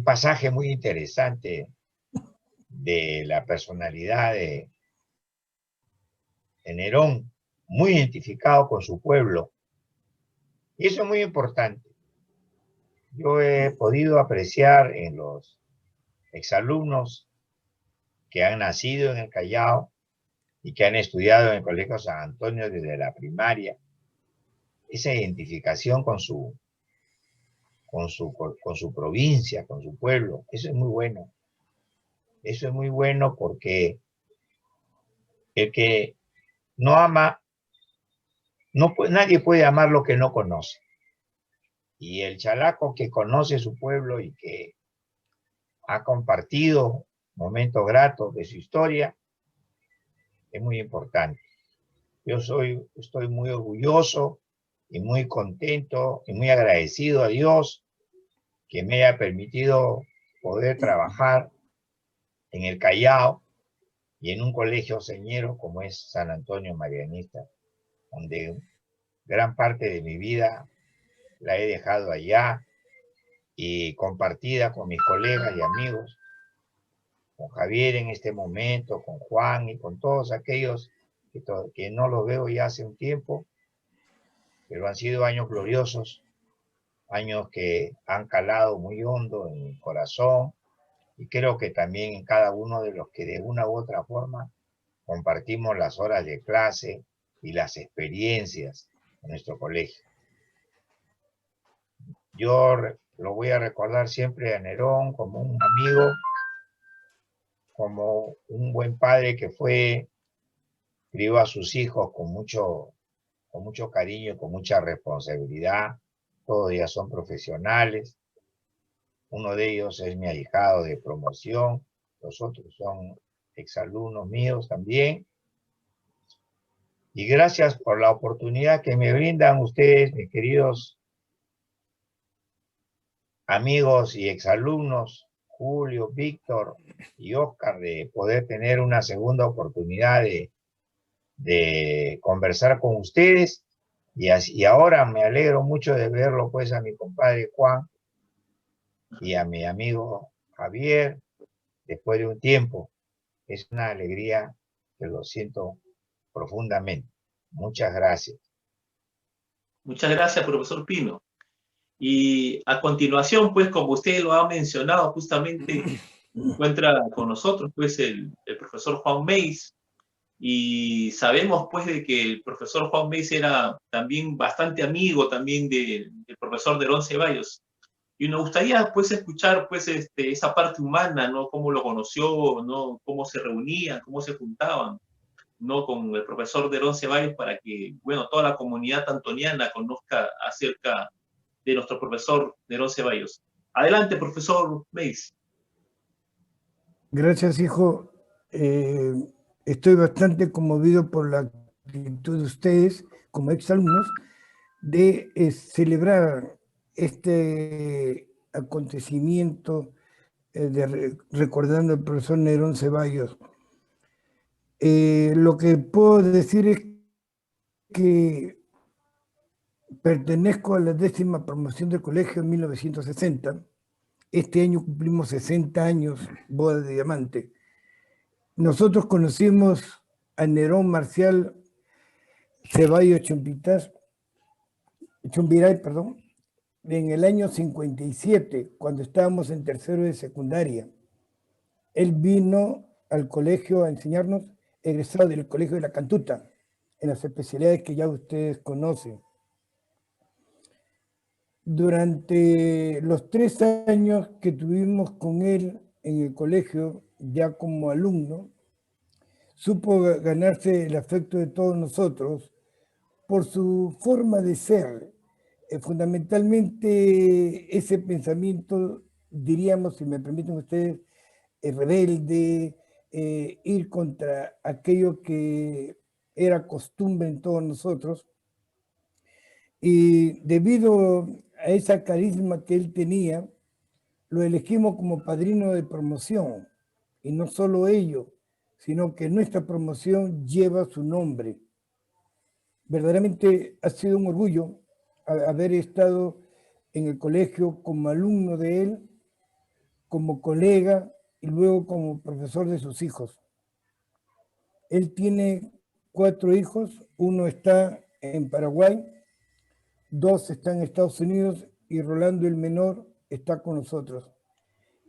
pasaje muy interesante de la personalidad de Nerón, muy identificado con su pueblo. Y eso es muy importante. Yo he podido apreciar en los exalumnos que han nacido en el Callao y que han estudiado en el Colegio San Antonio desde la primaria, esa identificación con su provincia, con su pueblo. Eso es muy bueno. Eso es muy bueno, porque el que no ama, nadie puede amar lo que no conoce. Y el chalaco que conoce su pueblo y que ha compartido momentos gratos de su historia, es muy importante. Yo estoy muy orgulloso y muy contento y muy agradecido a Dios que me haya permitido poder trabajar en el Callao y en un colegio señero como es San Antonio Marianista, donde gran parte de mi vida la he dejado allá y compartida con mis colegas y amigos, con Javier en este momento, con Juan y con todos aquellos que no los veo ya hace un tiempo, pero han sido años gloriosos, años que han calado muy hondo en mi corazón, y creo que también en cada uno de los que de una u otra forma compartimos las horas de clase y las experiencias en nuestro colegio. Yo lo voy a recordar siempre a Nerón como un amigo, como un buen padre que crió a sus hijos con mucho con mucho cariño y con mucha responsabilidad. Todos ya son profesionales. Uno de ellos es mi ahijado de promoción, los otros son exalumnos míos también. Y gracias por la oportunidad que me brindan ustedes, mis queridos amigos y exalumnos, Julio, Víctor y Oscar, de poder tener una segunda oportunidad de conversar con ustedes. Y ahora me alegro mucho de verlo, pues, a mi compadre Juan y a mi amigo Javier, después de un tiempo. Es una alegría que lo siento profundamente. Muchas gracias. Muchas gracias, profesor Pino. Y a continuación, pues, como usted lo ha mencionado, justamente se encuentra con nosotros, pues, el profesor Juan Meis. Y sabemos, pues, de que el profesor Juan Meis era también bastante amigo también del profesor Nerón Ceballos. Y nos gustaría, pues, escuchar, pues, esa parte humana, ¿no? Cómo lo conoció, ¿no? Cómo se reunían, cómo se juntaban, ¿no? Con el profesor Nerón Ceballos para que, bueno, toda la comunidad antoniana conozca acerca de nuestro profesor Nerón Ceballos. Adelante, profesor Meis. Gracias, hijo. Estoy bastante conmovido por la actitud de ustedes como exalumnos de celebrar este acontecimiento recordando al profesor Nerón Ceballos. Lo que puedo decir es que pertenezco a la 10ª promoción del colegio en 1960. Este año cumplimos 60 años, boda de diamante. Nosotros conocimos a Nerón Marcial Ceballos Chumbiray, en el año 57, cuando estábamos en tercero de secundaria. Él vino al colegio a enseñarnos, egresado del Colegio de la Cantuta, en las especialidades que ya ustedes conocen. Durante los 3 años que tuvimos con él en el colegio, ya como alumno, supo ganarse el afecto de todos nosotros por su forma de ser. Fundamentalmente ese pensamiento, diríamos, si me permiten ustedes, rebelde, ir contra aquello que era costumbre en todos nosotros. Y debido a esa carisma que él tenía, lo elegimos como padrino de promoción. Y no solo ello, sino que nuestra promoción lleva su nombre. Verdaderamente ha sido un orgullo haber estado en el colegio como alumno de él, como colega y luego como profesor de sus hijos. Él tiene 4 hijos, uno está en Paraguay, 2 están en Estados Unidos y Rolando el menor está con nosotros.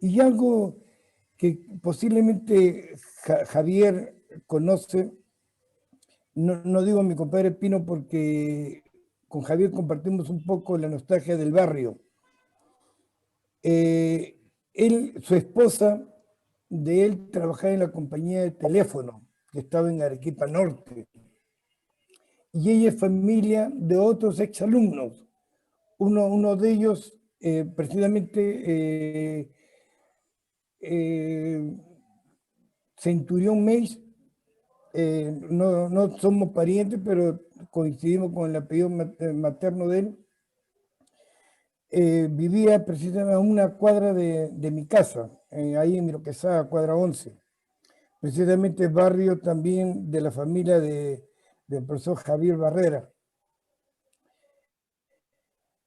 Y algo que posiblemente Javier conoce, no digo mi compadre Pino porque con Javier compartimos un poco la nostalgia del barrio. Su esposa de él trabajaba en la compañía de teléfono que estaba en Arequipa Norte. Y ella es familia de otros exalumnos. Uno de ellos, precisamente, Centurión Meis, no somos parientes, pero coincidimos con el apellido materno de él. Vivía precisamente a una cuadra de mi casa, ahí en Miroquesada, cuadra 11. Precisamente barrio también de la familia del profesor Javier Barrera.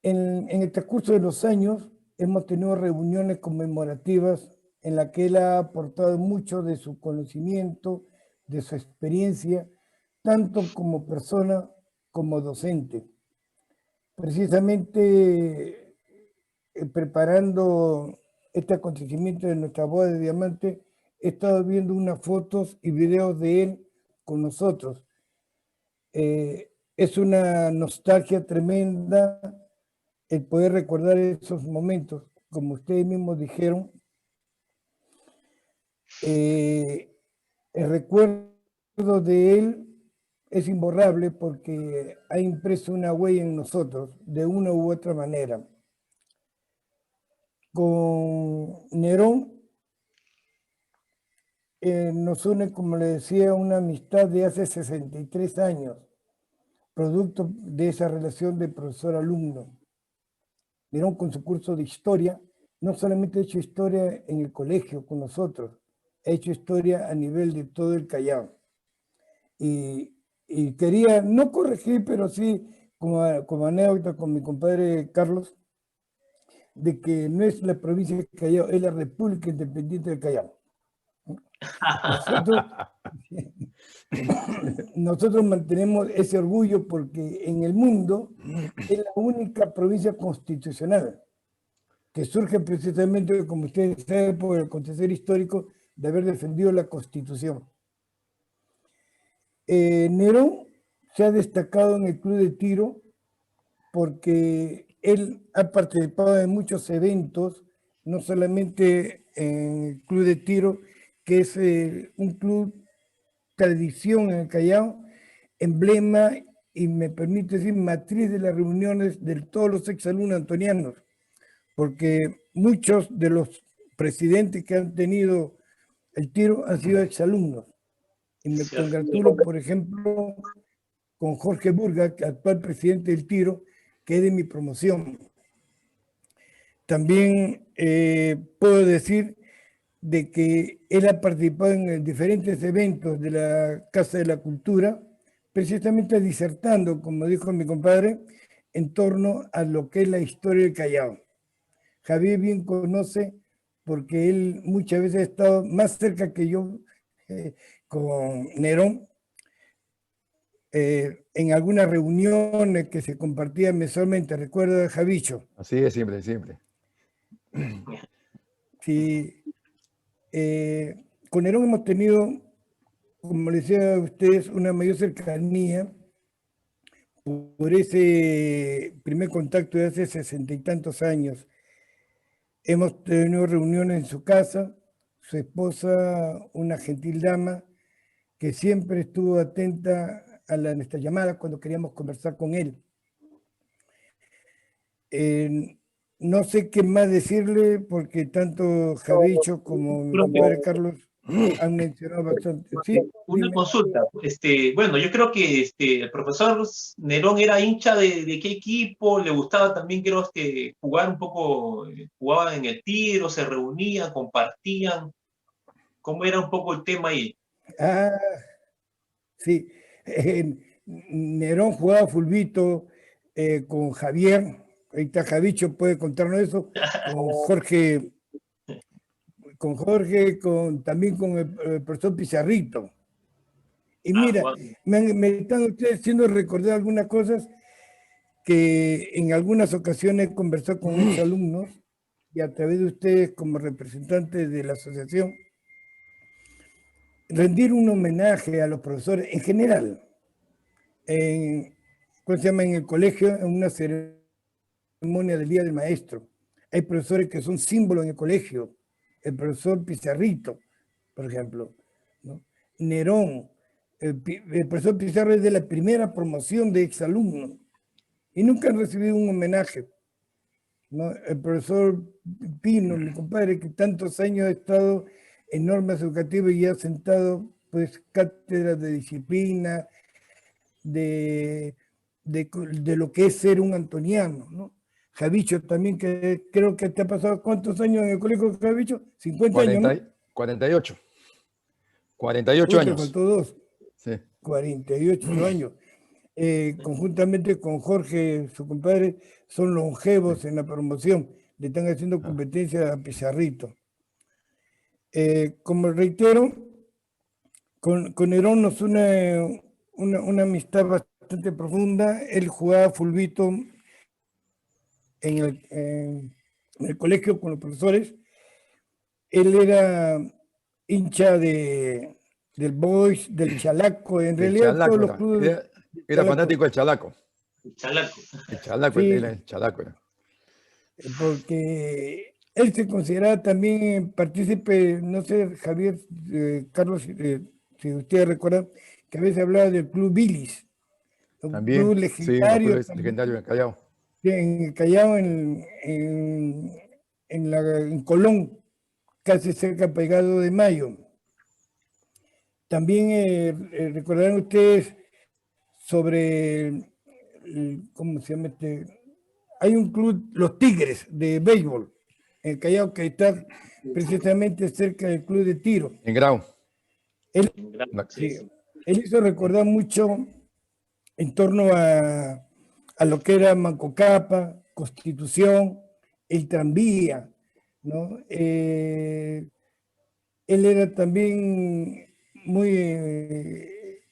En el transcurso de los años hemos tenido reuniones conmemorativas en las que él ha aportado mucho de su conocimiento, de su experiencia, tanto como persona como docente. Precisamente preparando este acontecimiento de nuestra boda de diamante, he estado viendo unas fotos y videos de él con nosotros. Es una nostalgia tremenda el poder recordar esos momentos. Como ustedes mismos dijeron, el recuerdo de él es imborrable porque ha impreso una huella en nosotros de una u otra manera. Con Nerón nos une, como le decía, una amistad de hace 63 años, producto de esa relación de profesor-alumno. Nerón, con su curso de historia, no solamente ha hecho historia en el colegio con nosotros, ha hecho historia a nivel de todo el Callao. Y quería no corregir, pero sí como anécdota con mi compadre Carlos, de que no es la provincia de Callao, es la República Independiente del Callao. Nosotros mantenemos ese orgullo porque en el mundo es la única provincia constitucional que surge precisamente, como ustedes saben, por el acontecer histórico de haber defendido la Constitución. Nerón se ha destacado en el club de tiro porque él ha participado en muchos eventos, no solamente en el club de tiro, que es un club tradición en el Callao, emblema y me permite decir matriz de las reuniones de todos los exalumnos antonianos, porque muchos de los presidentes que han tenido el tiro han sido exalumnos. Y me congratulo, por ejemplo, con Jorge Burga, actual presidente del tiro, que es de mi promoción. También puedo decir de que él ha participado en diferentes eventos de la Casa de la Cultura, precisamente disertando, como dijo mi compadre, en torno a lo que es la historia del Callao. Javier bien conoce, porque él muchas veces ha estado más cerca que yo con Nerón, en algunas reuniones que se compartían mensualmente. ¿Recuerda, Javicho? Así es, siempre, siempre. Sí. Con Nerón hemos tenido, como les decía a ustedes, una mayor cercanía por ese primer contacto de hace 60 y tantos años. Hemos tenido reuniones en su casa, su esposa, una gentil dama, que siempre estuvo atenta a nuestra llamada cuando queríamos conversar con él. No sé qué más decirle, porque tanto Javicho como mi compadre Carlos han mencionado bastante. Sí, una dime. consulta. Bueno, yo creo que el profesor Nerón era hincha de qué equipo, le gustaba también, creo, jugar un poco, jugaban en el tiro, se reunían, compartían. ¿Cómo era un poco el tema ahí? Ah, sí. Nerón jugaba fulbito con Javier. Ahí está Javicho, puede contarnos eso. También con el profesor Pizarrito. Y mira, me están ustedes haciendo recordar algunas cosas que en algunas ocasiones he conversado con mis alumnos y a través de ustedes como representantes de la asociación, rendir un homenaje a los profesores en general. ¿Cómo se llama? En el colegio, en una ceremonia del Día del Maestro. Hay profesores que son símbolos en el colegio. El profesor Pizarrito, por ejemplo, ¿no? Nerón. El profesor Pizarro es de la primera promoción de exalumnos y nunca han recibido un homenaje, ¿no? El profesor Pino, mi compadre, que tantos años ha estado en normas educativas y ha sentado pues cátedras de disciplina, de lo que es ser un antoniano, ¿no? Javicho también, que creo que te ha pasado, ¿cuántos años en el colegio, Javicho? 50 años, ¿no? 48. 48 años. Te faltó 2. Sí. 48 años. Conjuntamente con Jorge, su compadre, son longevos en la promoción. Le están haciendo competencia a Pizarrito. Como reitero, con Nerón nos une una amistad bastante profunda. Él jugaba fulbito en el colegio con los profesores. Él era hincha del Boys, del Chalaco, en realidad Chalaco, todos los clubes. Era fanático del Chalaco. El Chalaco. El Chalaco, sí, el Chalaco era. Porque él se consideraba también partícipe, no sé, Javier, Carlos, si ustedes recuerdan, que a veces hablaba del Club Bilis, un club También, sí, los legendario, clubes legendarios en Callao. en el Callao, en Colón, casi cerca pegado de Mayo. También recordarán ustedes sobre, ¿cómo se llama este? Hay un club, los Tigres, de béisbol, en el Callao, que está precisamente cerca del club de tiro. En Grau. Él, Sí, sí, sí. él hizo recordar mucho en torno a lo que era Mancocapa, Constitución, el tranvía, ¿no? Él era también muy,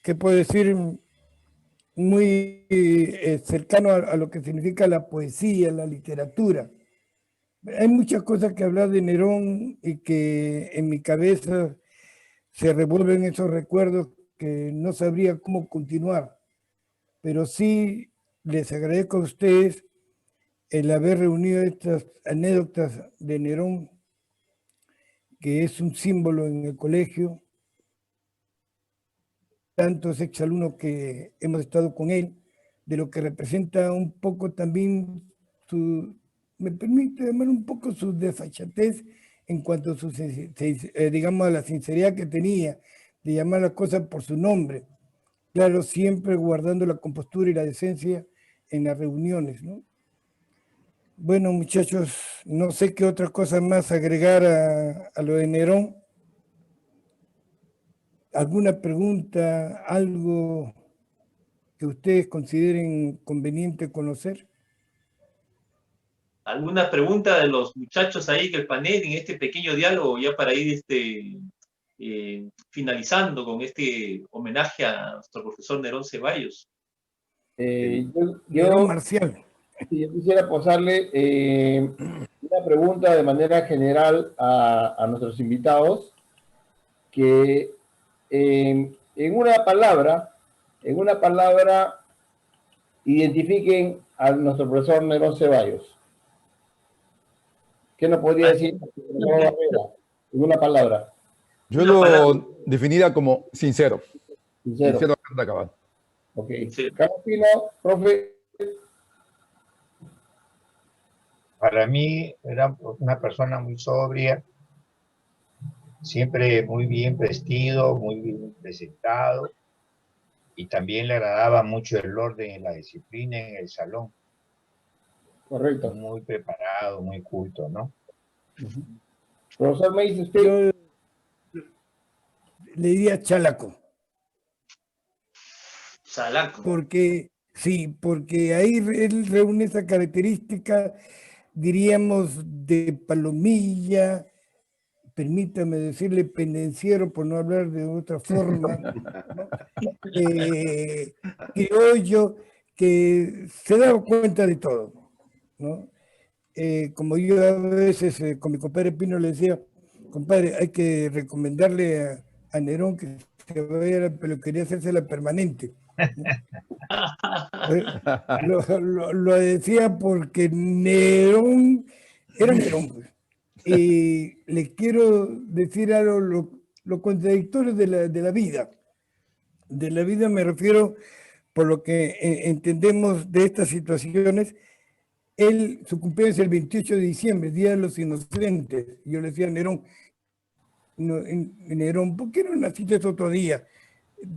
¿qué puedo decir? Muy cercano a lo que significa la poesía, la literatura. Hay muchas cosas que hablar de Nerón y que en mi cabeza se revuelven esos recuerdos que no sabría cómo continuar, pero sí les agradezco a ustedes el haber reunido estas anécdotas de Nerón, que es un símbolo en el colegio, tantos exalumnos que hemos estado con él, de lo que representa un poco también su, me permite llamar un poco su desfachatez en cuanto a su, digamos, a la sinceridad que tenía de llamar las cosas por su nombre. Claro, siempre guardando la compostura y la decencia en las reuniones, ¿no? Bueno, muchachos, no sé qué otra cosa más agregar a lo de Nerón. ¿Alguna pregunta, algo que ustedes consideren conveniente conocer? ¿Alguna pregunta de los muchachos ahí del panel en este pequeño diálogo ya para ir finalizando con este homenaje a nuestro profesor Nerón Ceballos? Nerón Marcial. Yo quisiera posarle una pregunta de manera general a nuestros invitados, que en una palabra, identifiquen a nuestro profesor Nerón Ceballos. ¿Qué nos podría decir en una palabra? Yo lo definiría como sincero. Sincero. Sincero a carta cabal. Ok. Carlos Pino, profe. Para mí era una persona muy sobria, siempre muy bien vestido, muy bien presentado, y también le agradaba mucho el orden y la disciplina en el salón. Correcto. Muy preparado, muy culto, ¿no? Profesor, me dice usted. Yo le diría chalaco. Chalaco. Porque, sí, porque ahí él reúne esa característica, diríamos, de palomilla, permítame decirle pendenciero por no hablar de otra forma, ¿no? Criollo, que se da cuenta de todo, ¿no? Como yo a veces con mi compadre Pino le decía, compadre, hay que recomendarle a Nerón que se vaya a la peluquería a hacerse la permanente. Lo decía porque Nerón era Nerón, pues. Y le quiero decir algo, lo contradictorio de la vida. De la vida me refiero, por lo que entendemos de estas situaciones. Su cumpleaños es el 28 de diciembre, Día de los Inocentes. Yo le decía a Nerón, Nerón, ¿por qué no naciste otro día?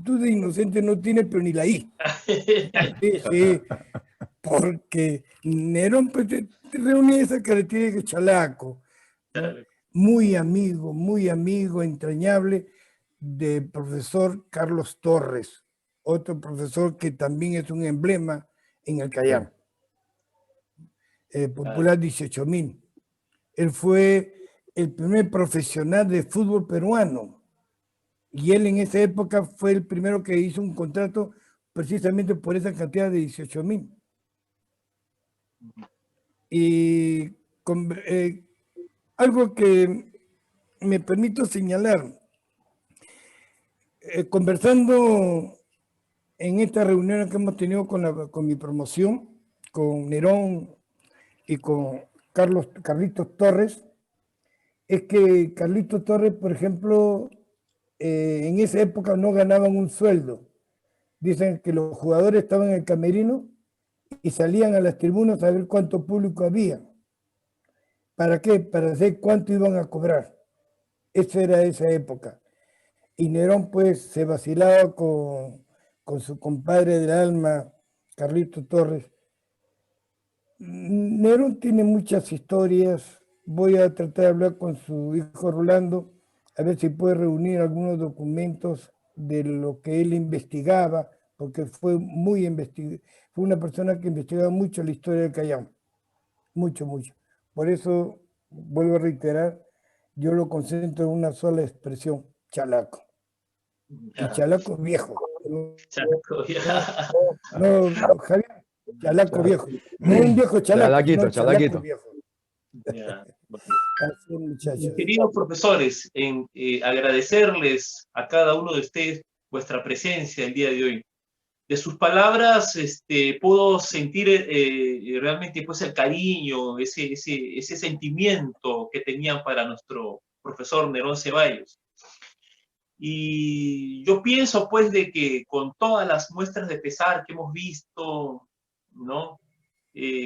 Tú de inocente no tienes, pero ni la I. Sí, porque Nerón pues, te reunía esa característica de chalaco, ¿no? Muy amigo, entrañable, del profesor Carlos Torres, otro profesor que también es un emblema en el Callao. Popular 18.000. Él fue el primer profesional de fútbol peruano. Y él en esa época fue el primero que hizo un contrato precisamente por esa cantidad de 18.000. Y algo que me permito señalar, conversando en esta reunión que hemos tenido con mi promoción, con Nerón y con Carlitos Torres, es que Carlitos Torres, por ejemplo, en esa época no ganaban un sueldo. Dicen que los jugadores estaban en el camerino y salían a las tribunas a ver cuánto público había. ¿Para qué? Para saber cuánto iban a cobrar. Esa era esa época. Y Nerón pues se vacilaba con su compadre del alma, Carlito Torres. Nerón tiene muchas historias. Voy a tratar de hablar con su hijo Rolando, a ver si puede reunir algunos documentos de lo que él investigaba, porque fue una persona que investigaba mucho la historia del Callao. Mucho, mucho. Por eso, vuelvo a reiterar, yo lo concentro en una sola expresión, chalaco. Y chalaco viejo. Chalaco viejo. No, Javier, chalaco viejo. No un viejo chalaco, Chalaquito, no, chalaquito. Viejo. Ya. Así, muchachos. Queridos profesores, agradecerles a cada uno de ustedes vuestra presencia el día de hoy. De sus palabras puedo sentir realmente pues, el cariño, ese sentimiento que tenían para nuestro profesor Nerón Ceballos. Y yo pienso pues de que con todas las muestras de pesar que hemos visto, ¿no?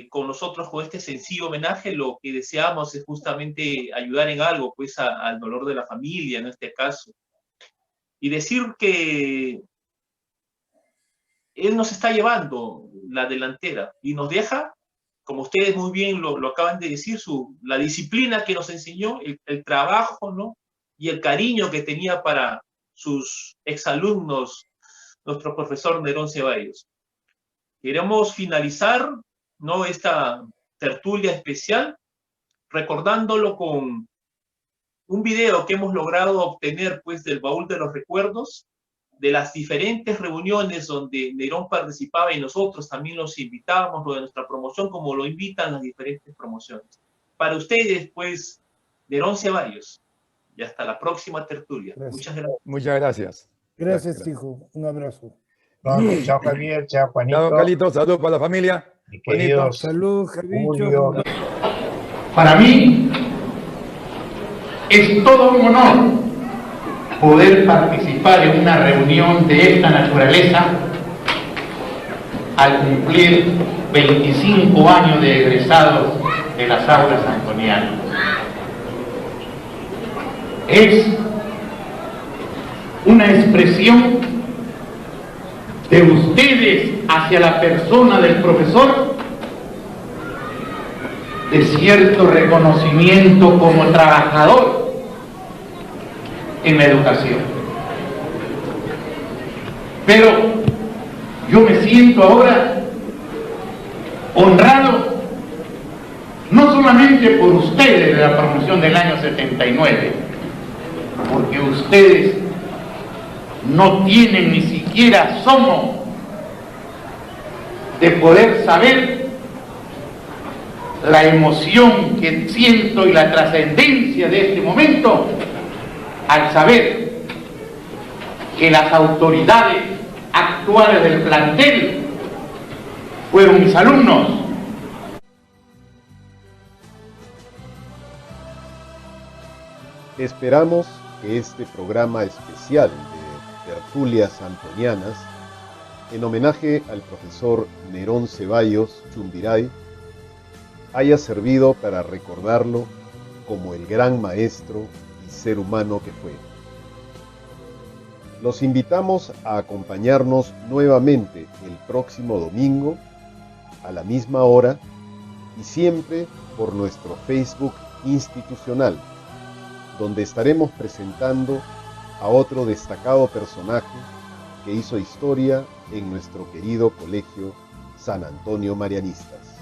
Con nosotros, con este sencillo homenaje, lo que deseamos es justamente ayudar en algo pues al dolor de la familia en este caso. Y decir que él nos está llevando la delantera y nos deja, como ustedes muy bien lo acaban de decir, la disciplina que nos enseñó, el trabajo, ¿no? Y el cariño que tenía para sus exalumnos, nuestro profesor Nerón Ceballos. Queremos finalizar, ¿no?, esta tertulia especial recordándolo con un video que hemos logrado obtener pues, del baúl de los recuerdos, de las diferentes reuniones donde Nerón participaba y nosotros también los invitábamos, lo de nuestra promoción, como lo invitan las diferentes promociones. Para ustedes, pues, Nerón Ceballos. Y hasta la próxima tertulia. Gracias. Muchas gracias. Muchas gracias. Gracias, hijo. Un abrazo. No, chao, Javier. Chao, Juanito. Chao, Carlitos. Saludos para la familia. Mi Juanito. querido Salud, Javicho. Julio. Para mí es todo un honor poder participar en una reunión de esta naturaleza al cumplir 25 años de egresados de las aulas antonianas. Es una expresión de ustedes hacia la persona del profesor, de cierto reconocimiento como trabajador en la educación. Pero yo me siento ahora honrado no solamente por ustedes de la promoción del año 79, porque ustedes no tienen ni siquiera asomo de poder saber la emoción que siento y la trascendencia de este momento al saber que las autoridades actuales del plantel fueron mis alumnos. Esperamos que este programa especial de Tertulias Antonianas, en homenaje al profesor Nerón Ceballos Chumbiray, haya servido para recordarlo como el gran maestro y ser humano que fue. Los invitamos a acompañarnos nuevamente el próximo domingo a la misma hora y siempre por nuestro Facebook institucional, donde estaremos presentando a otro destacado personaje que hizo historia en nuestro querido colegio San Antonio Marianistas.